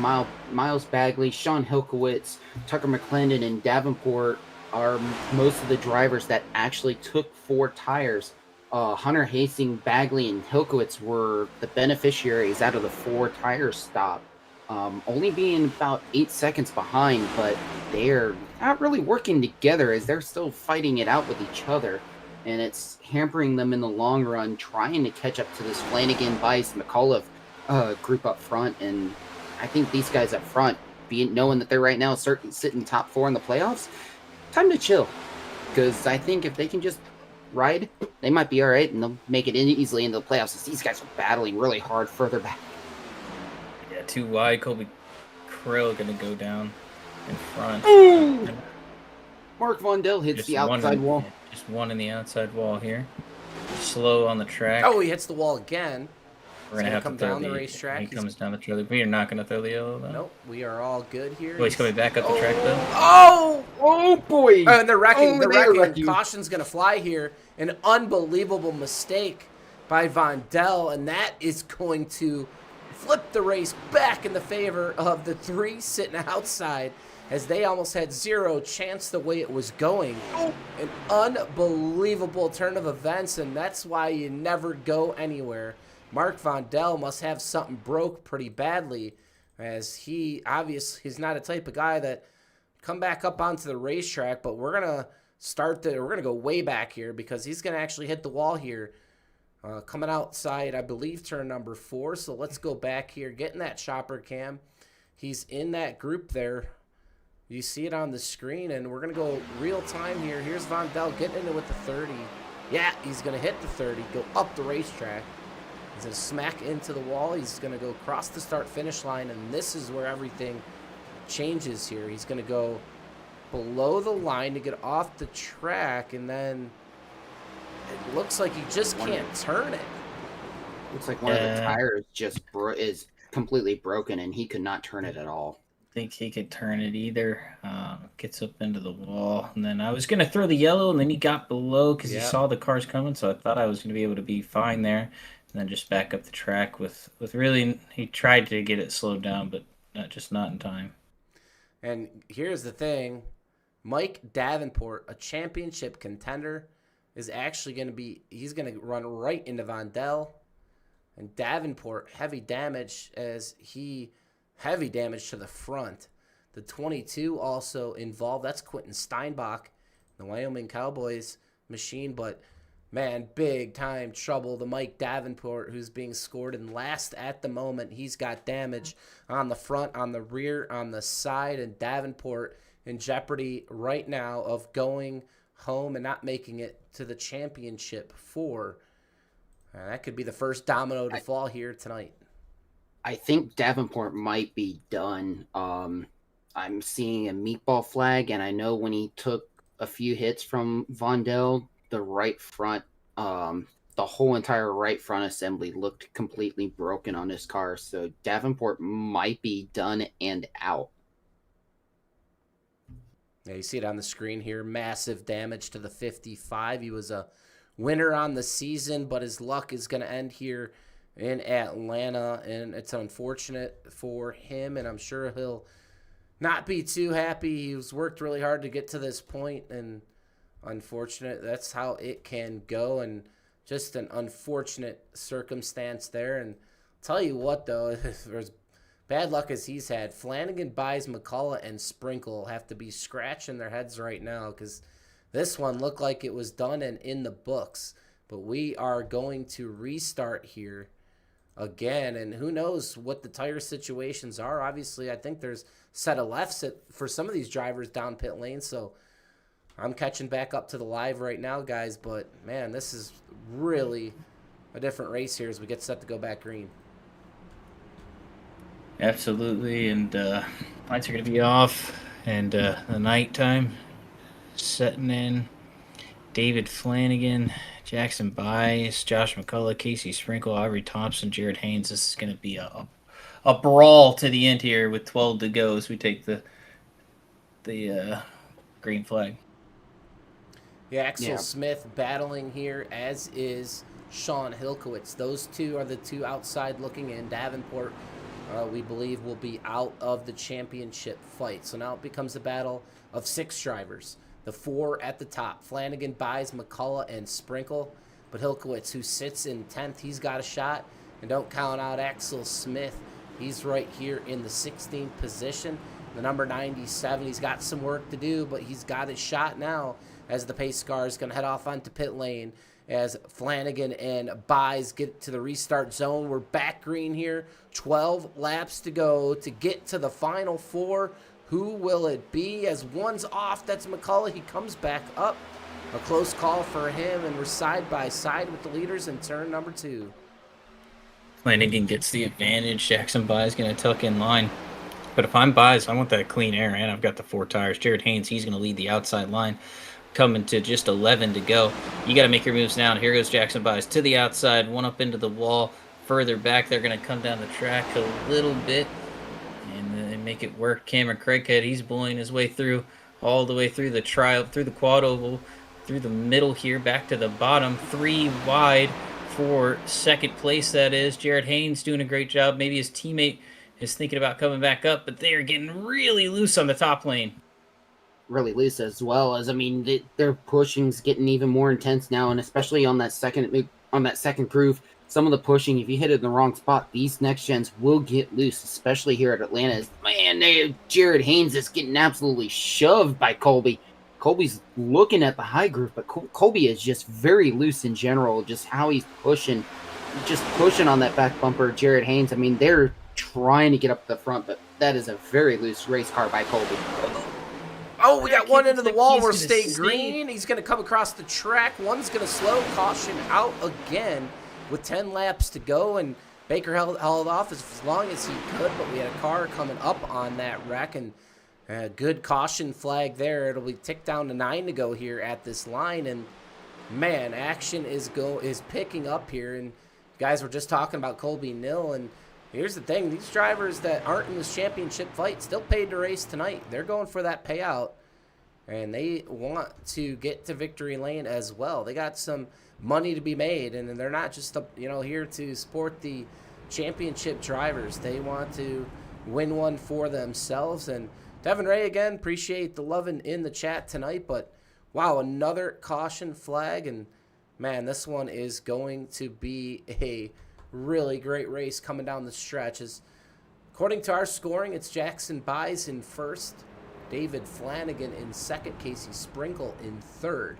Miles Bagley, Sean Hilkowitz, Tucker McClendon, and Davenport are most of the drivers that actually took 4 tires. Hunter Hastings, Bagley, and Hilkowitz were the beneficiaries out of the 4 tire stop. Only being about 8 seconds behind, but they're not really working together as they're still fighting it out with each other. and it's hampering them in the long run, trying to catch up to this Flanagan, Bice, McAuliffe group up front. And I think these guys up front, knowing that they're right now sitting top 4 in the playoffs, time to chill. Because I think if they can just ride, they might be all right, and they'll make it easily into the playoffs. As these guys are battling really hard further back. Yeah, too wide. Colby Krill going to go down in front. Ooh! Mark Vondell hits Just the outside wall. Yeah, just one in the outside wall here. Slow on the track. Oh, he hits the wall again. We're going to have come to throw down the racetrack. He comes down the trailer. We are not going to throw the yellow, though. Nope, we are all good here. Oh, he's coming back up the track, though. Oh boy! And they're wrecking. They're wrecking. Caution's going to fly here. An unbelievable mistake by Vondell, and that is going to flip the race back in the favor of the 3 sitting outside, as they almost had zero chance the way it was going. An unbelievable turn of events, and that's why you never go anywhere. Mark Vondell must have something broke pretty badly, as he's not a type of guy that come back up onto the racetrack, but we're going to go way back here, because he's going to actually hit the wall here. Coming outside, I believe, turn number 4. So let's go back here, getting that chopper cam. He's in that group there. You see it on the screen, and we're going to go real time here. Here's Vondell getting into it with the 30. Yeah, he's going to hit the 30, go up the racetrack. He's going to smack into the wall. He's going to go across the start-finish line, and this is where everything changes here. He's going to go below the line to get off the track, and then it looks like he just can't turn it. Looks like one of the tires just is completely broken, and he could not turn it at all. Think he could turn it either. Gets up into the wall, and then I was gonna throw the yellow, and then he got below because he saw the cars coming, so I thought I was gonna be able to be fine there, and then just back up the track with really. He tried to get it slowed down, but not in time. And here's the thing, Mike Davenport, a championship contender, is actually he's gonna run right into Vondell, and Davenport heavy damage to the front. The 22 also involved. That's Quentin Steinbach, the Wyoming Cowboys machine. But, man, big-time trouble. The Mike Davenport, who's being scored in last at the moment. He's got damage on the front, on the rear, on the side. And Davenport in jeopardy right now of going home and not making it to the championship 4. That could be the first domino to fall here tonight. I think Davenport might be done. I'm seeing a meatball flag, and I know when he took a few hits from Vondell, the right front, the whole entire right front assembly looked completely broken on his car. So Davenport might be done and out. Yeah, you see it on the screen here. Massive damage to the 55. He was a winner on the season, but his luck is going to end here in Atlanta, and it's unfortunate for him, and I'm sure he'll not be too happy. He's worked really hard to get to this point, and unfortunate, that's how it can go, and just an unfortunate circumstance there. And I'll tell you what, though, as bad luck as he's had, Flanagan, Buys, McCullough, and Sprinkle have to be scratching their heads right now, because this one looked like it was done and in the books. But we are going to restart here again, and who knows what the tire situations are. Obviously, I think there's a set of lefts for some of these drivers down pit lane, so I'm catching back up to the live right now, guys. But, man, this is really a different race here as we get set to go back green. Absolutely, and lights are going to be off, and the nighttime setting in. David Flanagan, Jackson Bice, Josh McCullough, Casey Sprinkle, Aubrey Thompson, Jared Haynes. This is going to be a brawl to the end here with 12 to go as we take the green flag. Yeah, Axel Smith battling here, as is Sean Hilkowitz. Those two are the two outside looking in. Davenport, we believe, will be out of the championship fight. So now it becomes a battle of 6 drivers. The 4 at the top, Flanagan, Buys, McCullough, and Sprinkle. But Hilkowitz, who sits in 10th, he's got a shot. And don't count out Axel Smith. He's right here in the 16th position. The number 97, he's got some work to do, but he's got his shot now. as the pace car is going to head off onto pit lane as Flanagan and Buys get to the restart zone. We're back green here. 12 laps to go to get to the final 4. Who will it be? As one's off, that's McCullough. He comes back up. A close call for him, and we're side by side with the leaders in turn number 2. Flanagan gets the advantage. Jackson Buys going to tuck in line. But if I'm Buys, I want that clean air, and I've got the 4 tires. Jared Haynes, he's going to lead the outside line. Coming to just 11 to go. You got to make your moves now. Here goes Jackson Buys to the outside, one up into the wall. Further back, they're going to come down the track a little bit and make it work. Cameron Craighead, he's bullying his way through, all the way through the trial, through the quad oval, through the middle here, back to the bottom. 3 wide for second place, that is. Jared Haynes doing a great job. Maybe his teammate is thinking about coming back up, but they are getting really loose on the top lane. Really loose as well. As I mean, their pushing's getting even more intense now, and especially on that second groove, some of the pushing, if you hit it in the wrong spot, these next gens will get loose, especially here at Atlanta. Man, Jared Haynes is getting absolutely shoved by Colby. Colby's looking at the high groove, but Colby is just very loose in general, just how he's pushing on that back bumper. Jared Haynes, I mean, they're trying to get up the front, but that is a very loose race car by Colby. Oh, we got one into the wall. We're staying green. He's going to come across the track. One's going to slow. Caution out again with 10 laps to go. And Baker held off as long as he could, but we had a car coming up on that wreck. And a good caution flag there. It'll be ticked down to 9 to go here at this line. And, man, action is picking up here. And guys were just talking about Colby Nil. And here's the thing. These drivers that aren't in this championship fight still paid to race tonight. They're going for that payout, and they want to get to victory lane as well. They got some money to be made, and they're not just here to support the championship drivers. They want to win one for themselves. And Devin Ray, again, appreciate the loving in the chat tonight. But, wow, another caution flag. And, man, this one is going to be a really great race coming down the stretches. According to our scoring, it's Jackson Buys in first, David Flanagan in second, Casey Sprinkle in third.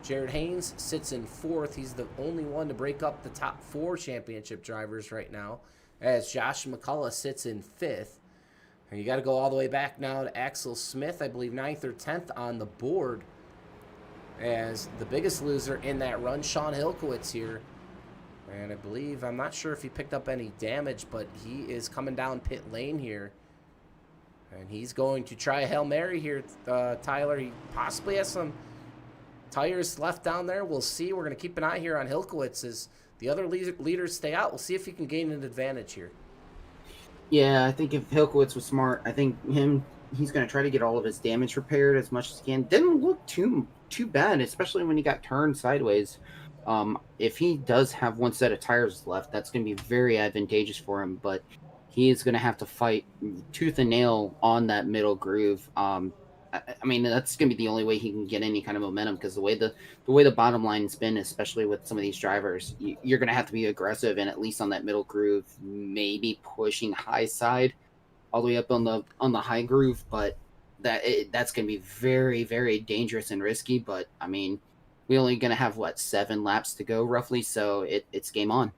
Jared Haynes sits in fourth. He's the only one to break up the top 4 championship drivers right now, as Josh McCullough sits in fifth. And you got to go all the way back now to Axel Smith, I believe 9th or 10th on the board, as the biggest loser in that run, Sean Hilkowitz here. And I believe, I'm not sure if he picked up any damage, but he is coming down pit lane here. And he's going to try a Hail Mary here, Tyler. He possibly has some tires left down there. We'll see. We're going to keep an eye here on Hilkowitz as the other leaders stay out. We'll see if he can gain an advantage here. Yeah, I think if Hilkowitz was smart, I think he's going to try to get all of his damage repaired as much as he can. Didn't look too bad, especially when he got turned sideways. If he does have one set of tires left, that's going to be very advantageous for him, but he is going to have to fight tooth and nail on that middle groove. I mean, that's going to be the only way he can get any kind of momentum, because the way the bottom line's been, especially with some of these drivers, you're going to have to be aggressive, and at least on that middle groove, maybe pushing high side all the way up on the high groove, but that's going to be very, very dangerous and risky. But I mean, we're only going to have 7 laps to go roughly, so it's game on.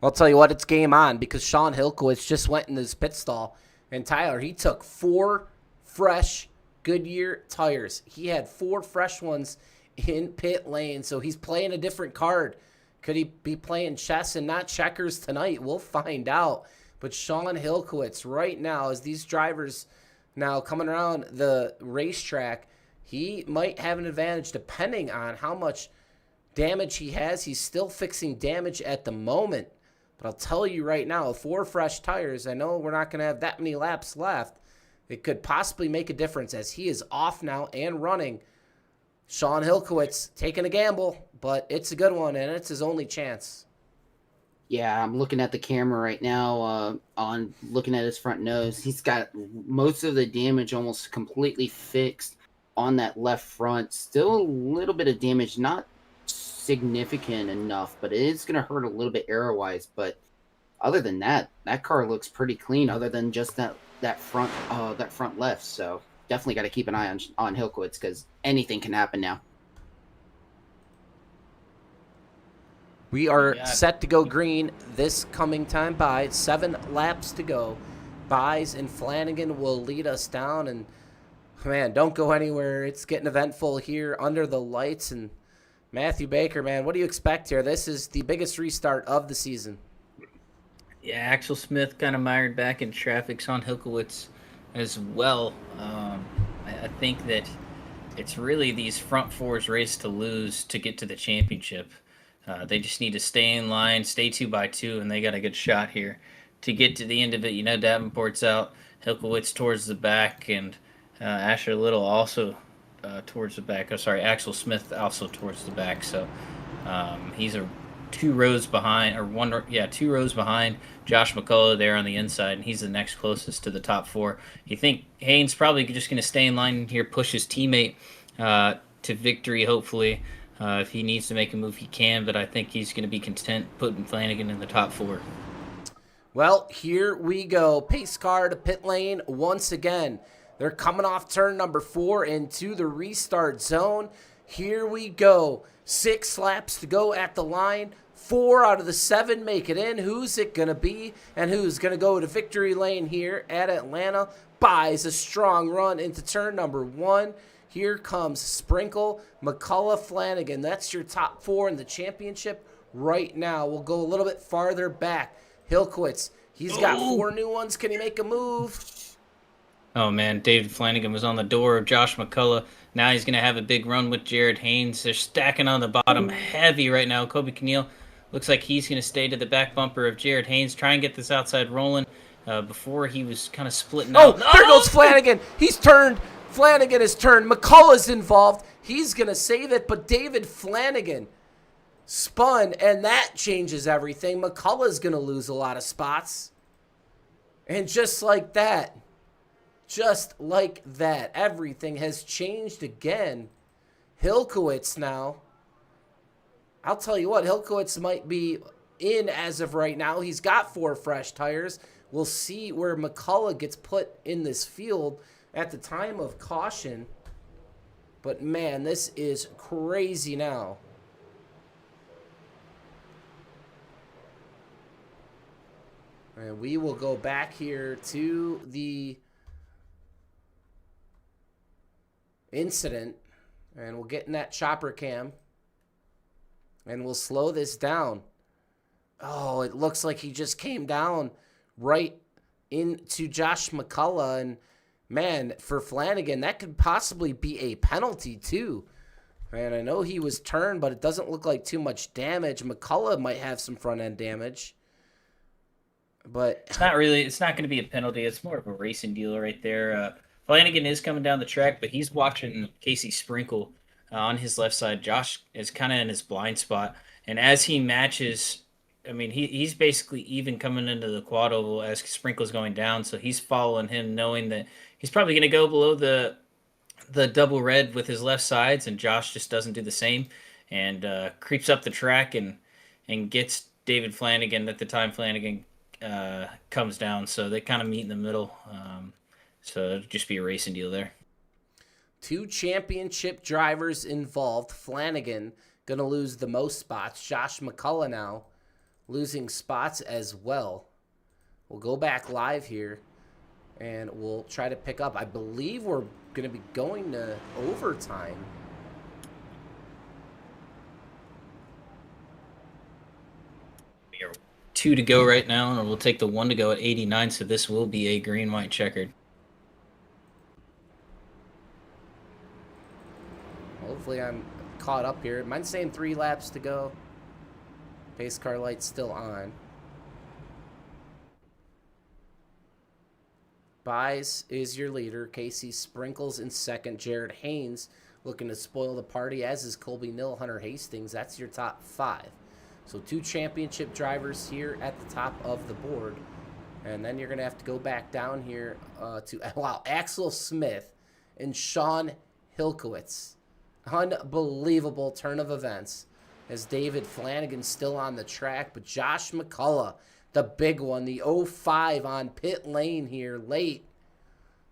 Well, I'll tell you what, it's game on, because Sean Hilkowitz just went in his pit stall, and Tyler, he took 4 fresh Goodyear tires. He had 4 fresh ones in pit lane, so he's playing a different card. Could he be playing chess and not checkers tonight? We'll find out. But Sean Hilkowitz right now, as these drivers now coming around the racetrack, he might have an advantage depending on how much damage he has. He's still fixing damage at the moment. But I'll tell you right now, 4 fresh tires, I know we're not going to have that many laps left. It could possibly make a difference, as he is off now and running. Sean Hilkowitz taking a gamble, but it's a good one, and it's his only chance. Yeah, I'm looking at the camera right now, looking at his front nose. He's got most of the damage almost completely fixed on that left front. Still a little bit of damage, not significant enough, but it is going to hurt a little bit aero-wise. But other than that, that car looks pretty clean, other than just that front left. So definitely got to keep an eye on Hilkowitz, because anything can happen now. We are Yeah. set to go green this coming time by. 7 laps to go. Buys and Flanagan will lead us down. And, man, don't go anywhere. It's getting eventful here under the lights. And Matthew Baker, man, what do you expect here? This is the biggest restart of the season. Yeah, Axel Smith kind of mired back in traffic. Sean Hilkowitz as well. I think that it's really these front fours race to lose to get to the championship. They just need to stay in line, stay 2 by 2, and they got a good shot here to get to the end of it. You know, Davenport's out, Hilkowitz towards the back, and Asher Little also towards the back. Oh, sorry, Axel Smith also towards the back. So he's 2 rows behind, or 2 rows behind Josh McCullough there on the inside, and he's the next closest to the top 4. You think Haynes probably just going to stay in line here, push his teammate to victory, hopefully. If he needs to make a move, he can, but I think he's going to be content putting Flanagan in the top 4. Well, here we go. Pace car to pit lane once again. They're coming off turn number 4 into the restart zone. Here we go. 6 laps to go at the line. 4 out of the 7 make it in. Who's it going to be? And who's going to go to victory lane here at Atlanta? Buys a strong run into turn number 1. Here comes Sprinkle, McCullough, Flanagan. That's your top 4 in the championship right now. We'll go a little bit farther back. Hilkowitz, he's got 4 new ones. Can he make a move? Oh, man, David Flanagan was on the door of Josh McCullough. Now he's going to have a big run with Jared Haynes. They're stacking on the bottom heavy right now. Kobe Keneal looks like he's going to stay to the back bumper of Jared Haynes. Try and get this outside rolling before he was kind of splitting out. Oh, there goes Flanagan. He's turned. Flanagan has turned. McCullough's involved. He's going to save it, but David Flanagan spun, and that changes everything. McCullough's going to lose a lot of spots. And just like that, everything has changed again. Hilkowitz now. I'll tell you what, Hilkowitz might be in as of right now. He's got 4 fresh tires. We'll see where McCullough gets put in this field at the time of caution. But, man, this is crazy now. And we will go back here to the incident. And we'll get in that chopper cam. And we'll slow this down. Oh, it looks like he just came down right into Josh McCullough. And, man, for Flanagan, that could possibly be a penalty, too. And I know he was turned, but it doesn't look like too much damage. McCullough might have some front-end damage. But it's not going to be a penalty. It's more of a racing deal right there. Flanagan is coming down the track, but he's watching Casey Sprinkle on his left side. Josh is kind of in his blind spot. And as he matches, I mean, he's basically even coming into the quad oval as Sprinkle's going down. So he's following him, knowing that he's probably going to go below the double red with his left sides. And Josh just doesn't do the same and creeps up the track and gets David Flanagan at the time Flanagan comes down. So they kind of meet in the middle. So it'll just be a racing deal there. 2 championship drivers involved. Flanagan going to lose the most spots. Josh McCullough now losing spots as well. We'll go back live here, and we'll try to pick up. I believe we're going to be going to overtime. We are 2 to go right now, and we'll take the 1 to go at 89, so this will be a green-white checkered. Hopefully I'm caught up here. Mine's saying 3 laps to go. Pace car light's still on. Buys is your leader. Casey Sprinkles in second. Jared Haynes looking to spoil the party, as is Colby Nill, Hunter Hastings. That's your top 5. So 2 championship drivers here at the top of the board. And then you're going to have to go back down here to, wow, Axel Smith and Sean Hilkowitz. Unbelievable turn of events as David Flanagan still on the track. But Josh McCullough, the big one, the 05 on pit lane here late.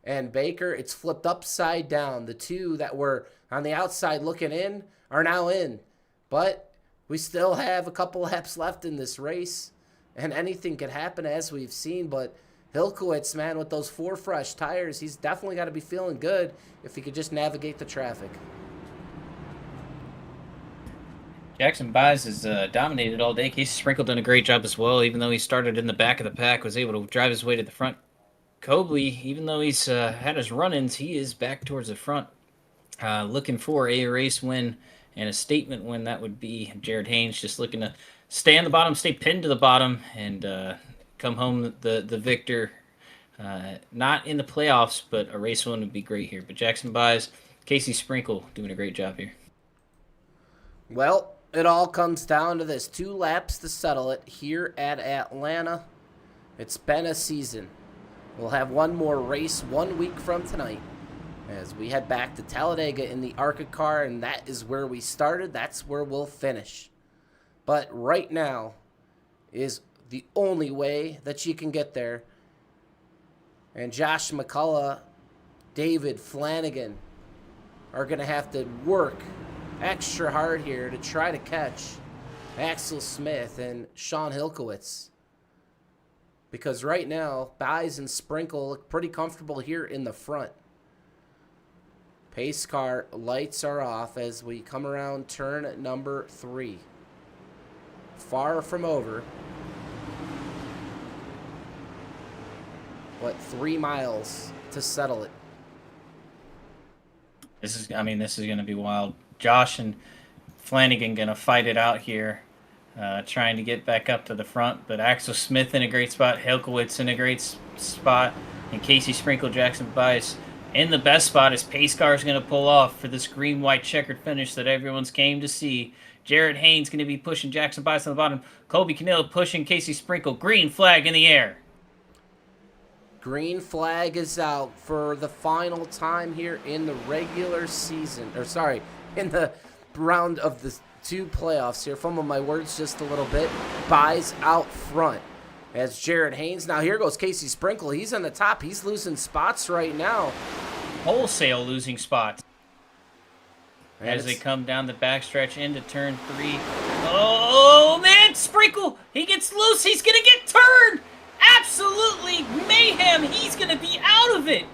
And Baker, it's flipped upside down. The 2 that were on the outside looking in are now in. But We still have a couple laps left in this race, and anything could happen as we've seen, but Hilkowitz, man, with those 4 fresh tires, he's definitely got to be feeling good if he could just navigate the traffic. Jackson Bies has dominated all day. Casey Sprinkle done a great job as well, even though he started in the back of the pack, was able to drive his way to the front. Cobley, even though he's had his run-ins, he is back towards the front. Looking for a race win and a statement win. That would be Jared Haynes, just looking to stay on the bottom, stay pinned to the bottom, and come home the victor. Not in the playoffs, but a race win would be great here. But Jackson Bies, Casey Sprinkle doing a great job here. Well, it all comes down to this. 2 laps to settle it here at Atlanta. It's been a season. We'll have one more race 1 week from tonight as we head back to Talladega in the ARCA car, and that is where we started. That's where we'll finish. But right now is the only way that you can get there. And Josh McCullough, David Flanagan are going to have to work extra hard here to try to catch Axel Smith and Sean Hilkowitz. Because right now, Bies and Sprinkle look pretty comfortable here in the front. Pace car lights are off as we come around turn number 3. Far from over. But 3 miles to settle it. This is going to be wild. Josh and Flanagan going to fight it out here, trying to get back up to the front. But Axel Smith in a great spot, Hilkowitz in a great spot, and Casey Sprinkle, Jackson Bies in the best spot as Pace Car is going to pull off for this green-white checkered finish that everyone's came to see. Jared Haynes going to be pushing Jackson Bies on the bottom. Colby Canilla pushing Casey Sprinkle. Green flag in the air. Green flag is out for the final time here in the regular season. In the round of the 2 playoffs here. Fumble my words just a little bit. Bies out front as Jared Haynes. Now here goes Casey Sprinkle. He's on the top. He's losing spots right now. Wholesale losing spots. And as they come down the backstretch into turn 3. Oh, man, Sprinkle. He gets loose. He's going to get turned. Absolutely mayhem. He's going to be out of it.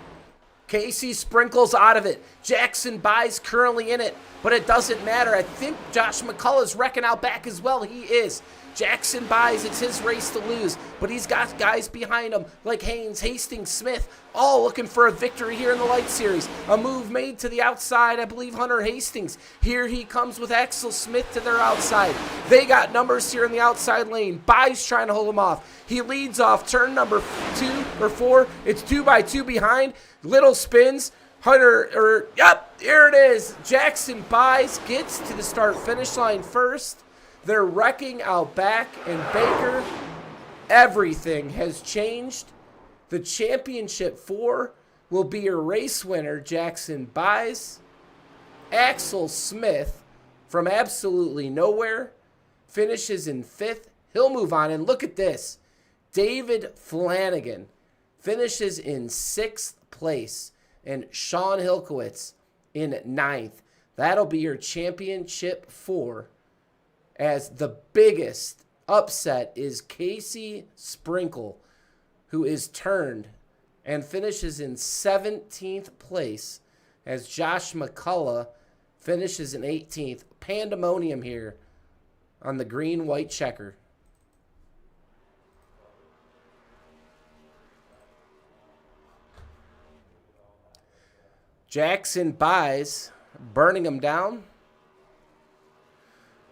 Casey Sprinkle's out of it. Jackson Bies currently in it, but it doesn't matter. I think Josh McCullough's wrecking out back as well. He is. Jackson Bies, it's his race to lose, but he's got guys behind him like Haynes, Hastings, Smith, all looking for a victory here in the Lite Series. A move made to the outside, I believe Hunter Hastings. Here he comes with Axel Smith to their outside. They got numbers here in the outside lane. Bies trying to hold him off. He leads off turn number 2 or 4. It's 2 by 2 behind. Little spins. Yep, here it is. Jackson Bies gets to the start-finish line first. They're wrecking out back, and Baker, everything has changed. The championship 4 will be your race winner, Jackson Bies. Axel Smith, from absolutely nowhere, finishes in 5th. He'll move on, and look at this. David Flanagan finishes in 6th place, and Sean Hilkowitz in 9th. That'll be your championship 4. As the biggest upset is Casey Sprinkle, who is turned and finishes in 17th place, as Josh McCullough finishes in 18th. Pandemonium here on the green-white checker. Jackson Bies burning him down.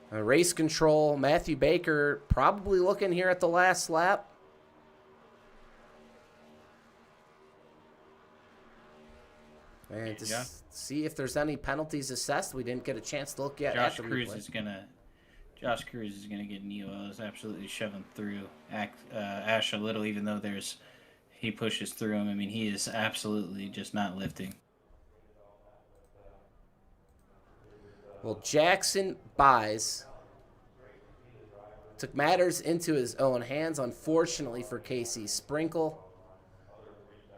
Race control, Matthew Baker probably looking here at the last lap. And to see if there's any penalties assessed. We didn't get a chance to look yet. Josh Cruz is gonna get Neo. Is absolutely shoving through Asher Little, even though he pushes through him. I mean, he is absolutely just not lifting. Well, Jackson Bies took matters into his own hands, unfortunately for Casey Sprinkle.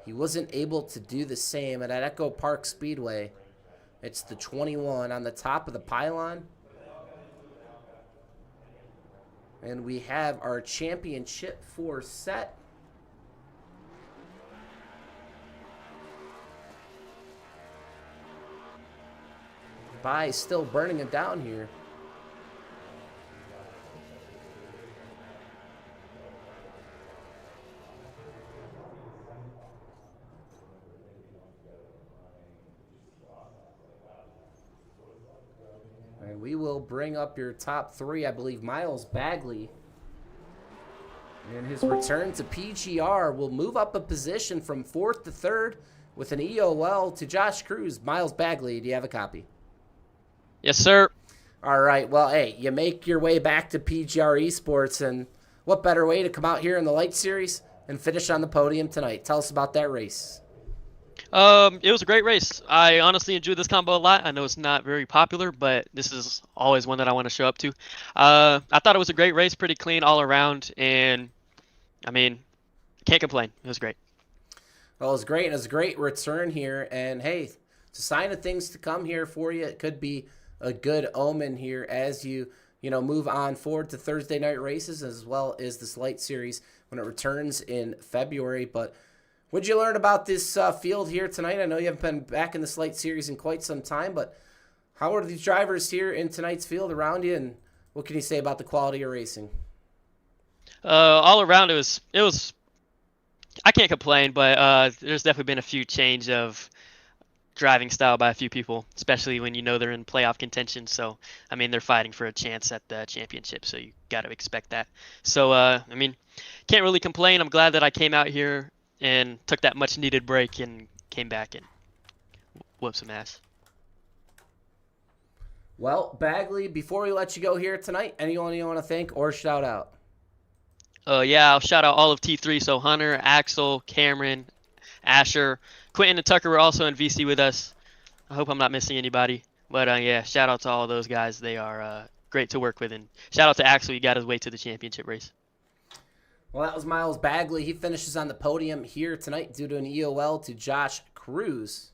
He wasn't able to do the same at Echo Park Speedway. It's the 21 on the top of the pylon. And we have our championship 4 set. By still burning him down here. And we will bring up your top 3. I believe Miles Bagley, in his return to PGR, will move up a position from 4th to 3rd with an EOL to Josh Cruz. Miles Bagley, do you have a copy? Yes, sir. All right. Well, hey, you make your way back to PGR eSports, and what better way to come out here in the Lite Series and finish on the podium tonight? Tell us about that race. It was a great race. I honestly enjoyed this combo a lot. I know it's not very popular, but this is always one that I want to show up to. I thought it was a great race, pretty clean all around, and I mean, can't complain. It was great. Well, it was great. It was a great return here, and hey, it's a sign of things to come here for you. It could be a good omen here as you move on forward to Thursday night races as well as this Lite Series when it returns in February. But what'd you learn about this field here tonight? I know you haven't been back in this Lite Series in quite some time, but how are these drivers here in tonight's field around you, and what can you say about the quality of racing? All around, it was. I can't complain, but there's definitely been a few change of driving style by a few people, especially when you know they're in playoff contention. So, I mean, they're fighting for a chance at the championship, so you got to expect that. So, I mean, can't really complain. I'm glad that I came out here and took that much needed break and came back and whooped some ass. Well, Bagley, before we let you go here tonight, anyone you want to thank or shout out? Yeah, I'll shout out all of T3. So Hunter, Axel, Cameron, Asher, Quentin, and Tucker were also in VC with us. I hope I'm not missing anybody. But yeah, shout out to all of those guys. They are great to work with. And shout out to Axel. He got his way to the championship race. Well, that was Miles Bagley. He finishes on the podium here tonight due to an EOL to Josh Cruz.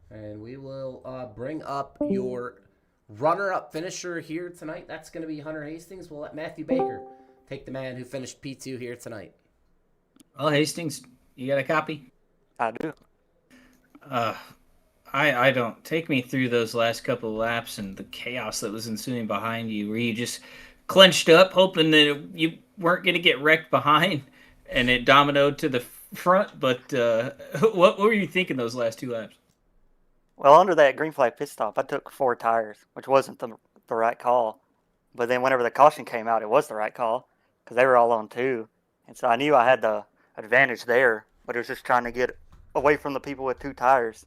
And we will bring up your runner-up finisher here tonight. That's going to be Hunter Hastings. We'll let Matthew Baker take the man who finished P2 here tonight. Well, Hastings, you got a copy? I do. I don't. Take me through those last couple of laps and the chaos that was ensuing behind you. Were you just clenched up, hoping that you weren't going to get wrecked behind, and it dominoed to the front? But what were you thinking those last 2 laps? Well, under that green flag pit stop, I took 4 tires, which wasn't the right call. But then whenever the caution came out, it was the right call because they were all on 2. And so I knew I had the advantage there, but it was just trying to get away from the people with 2 tires.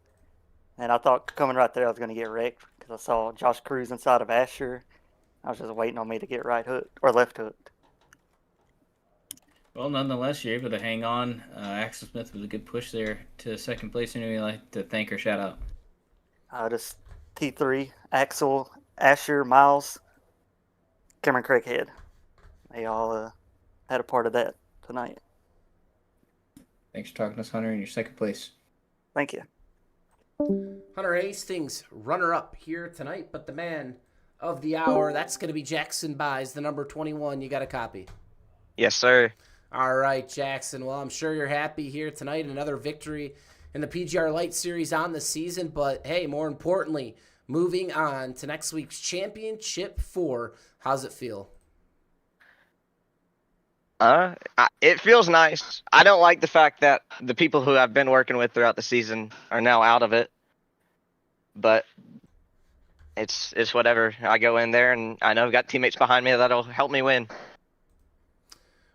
And I thought coming right there I was going to get wrecked because I saw Josh Cruz inside of Asher. I was just waiting on me to get right hooked or left hooked. Well, nonetheless, you're able to hang on. Axel Smith with a good push there to second place. Anyone you'd like to thank or shout out? Just T3, Axel, Asher, Miles, Cameron Craighead. They all had a part of that tonight. Thanks for talking to us, Hunter, in your second place. Thank you. Hunter Hastings, runner-up here tonight, but the man of the hour, that's going to be Jackson Buys, the number 21. You got a copy? Yes, sir. All right, Jackson. Well, I'm sure you're happy here tonight. Another victory in the PGR Lite Series on the season. But, hey, more importantly, moving on to next week's Championship 4. How's it feel? It feels nice. I don't like the fact that the people who I've been working with throughout the season are now out of it. But it's whatever. I go in there, and I know I've got teammates behind me that'll help me win.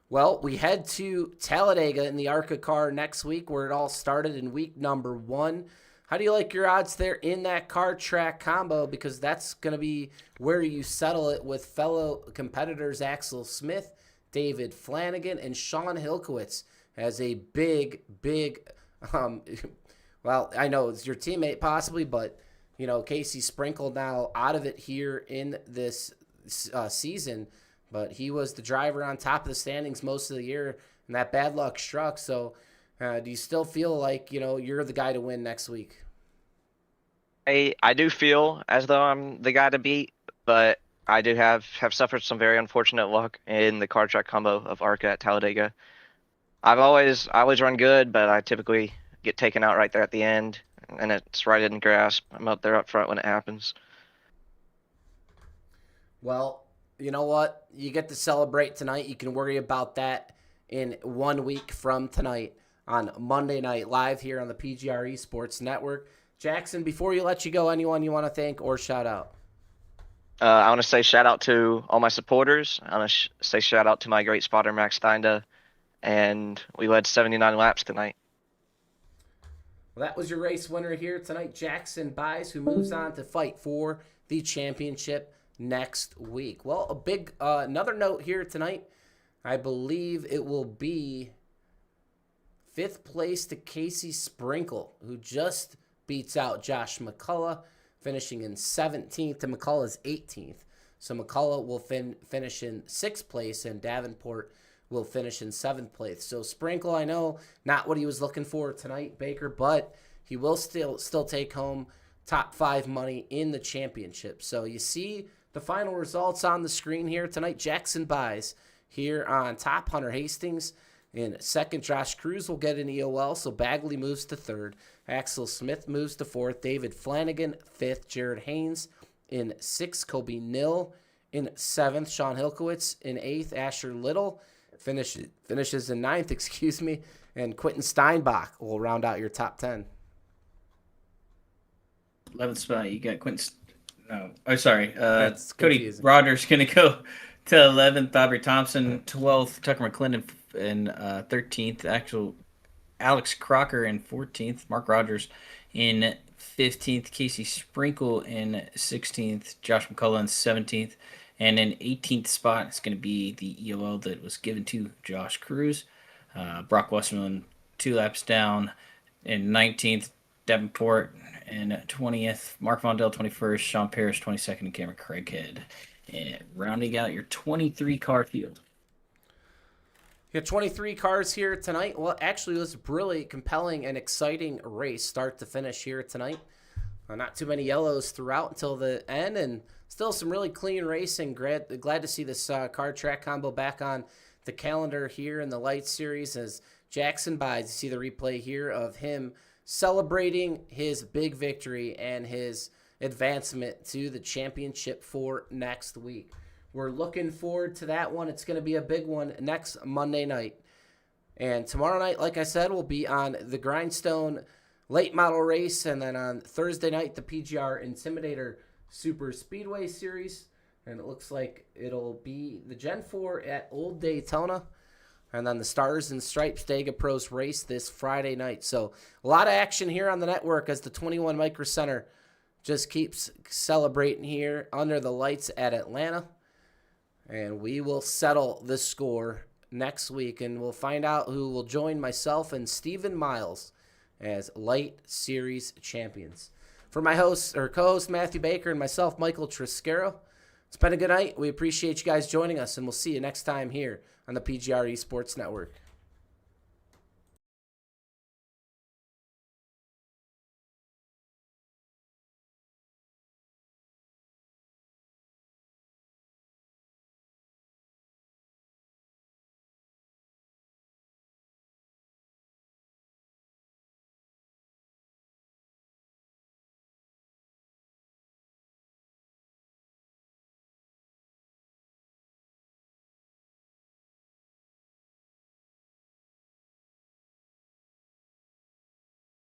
Well, we head to Talladega in the ARCA car next week, where it all started in week number 1. How do you like your odds there in that car track combo? Because that's going to be where you settle it with fellow competitors Axel Smith, David Flanagan, and Sean Hilkowitz as a big, well, I know it's your teammate possibly, but, you know, Casey Sprinkle now out of it here in this season. But he was the driver on top of the standings most of the year, and that bad luck struck. So do you still feel like, you know, you're the guy to win next week? I do feel as though I'm the guy to beat, but I do have suffered some very unfortunate luck in the car track combo of ARCA at Talladega. I always run good, but I typically get taken out right there at the end, and it's right in grasp. I'm up there up front when it happens. Well, you know what? You get to celebrate tonight. You can worry about that in 1 week from tonight on Monday Night Live here on the PGR eSports Network. Jackson, before you let you go, anyone you want to thank or shout out? I want to say shout out to all my supporters. I want to say shout out to my great spotter, Max Steinda, and we led 79 laps tonight. Well, that was your race winner here tonight, Jackson Buys, who moves on to fight for the championship next week. Well, a big another note here tonight. I believe it will be 5th place to Casey Sprinkle, who just beats out Josh McCullough, finishing in 17th, and McCullough's 18th. So McCullough will finish in 6th place, and Davenport will finish in 7th place. So Sprinkle, I know, not what he was looking for tonight, Baker, but he will still take home top 5 money in the championship. So you see the final results on the screen here tonight. Jackson Buys here on top. Hunter Hastings in 2nd. Josh Cruz will get an EOL, so Bagley moves to 3rd. Axel Smith moves to 4th. David Flanagan, 5th. Jared Haynes in 6th. Kobe Nill in 7th. Sean Hilkowitz in 8th. Asher Little finishes in 9th, excuse me. And Quentin Steinbach will round out your top 10. 11th spot, you got Quentin. No, oh, sorry. That's Cody confusing. Rogers going to go to 11th. Aubrey Thompson, 12th. Tucker McClendon in 13th. Actual Alex Crocker in 14th. Mark Rogers in 15th. Casey Sprinkle in 16th. Josh McCullough in 17th. And in 18th spot, it's going to be the EOL that was given to Josh Cruz. Brock Westerman 2 laps down. In 19th, Davenport in 20th. Mark Vondell 21st. Sean Parrish 22nd. And Cameron Craighead. And rounding out your 23-car field. You have 23 cars here tonight. Well, actually, it was a really compelling and exciting race, start to finish here tonight. Not too many yellows throughout until the end, and still some really clean racing. Glad to see this car track combo back on the calendar here in the Lite Series as Jackson Buys. You see the replay here of him celebrating his big victory and his advancement to the championship for next week. We're looking forward to that one. It's going to be a big one next Monday night. And tomorrow night, like I said, will be on the Grindstone late model race. And then on Thursday night, the PGR Intimidator Super Speedway Series. And it looks like it'll be the Gen 4 at Old Daytona. And then the Stars and Stripes Dega Pros race this Friday night. So a lot of action here on the network as the 21 Micro Center just keeps celebrating here under the lights at Atlanta. And we will settle the score next week, and we'll find out who will join myself and Stephen Miles as Lite Series champions. For my host or co-host Matthew Baker and myself, Michael Triscaro, it's been a good night. We appreciate you guys joining us, and we'll see you next time here on the PGR eSports Network.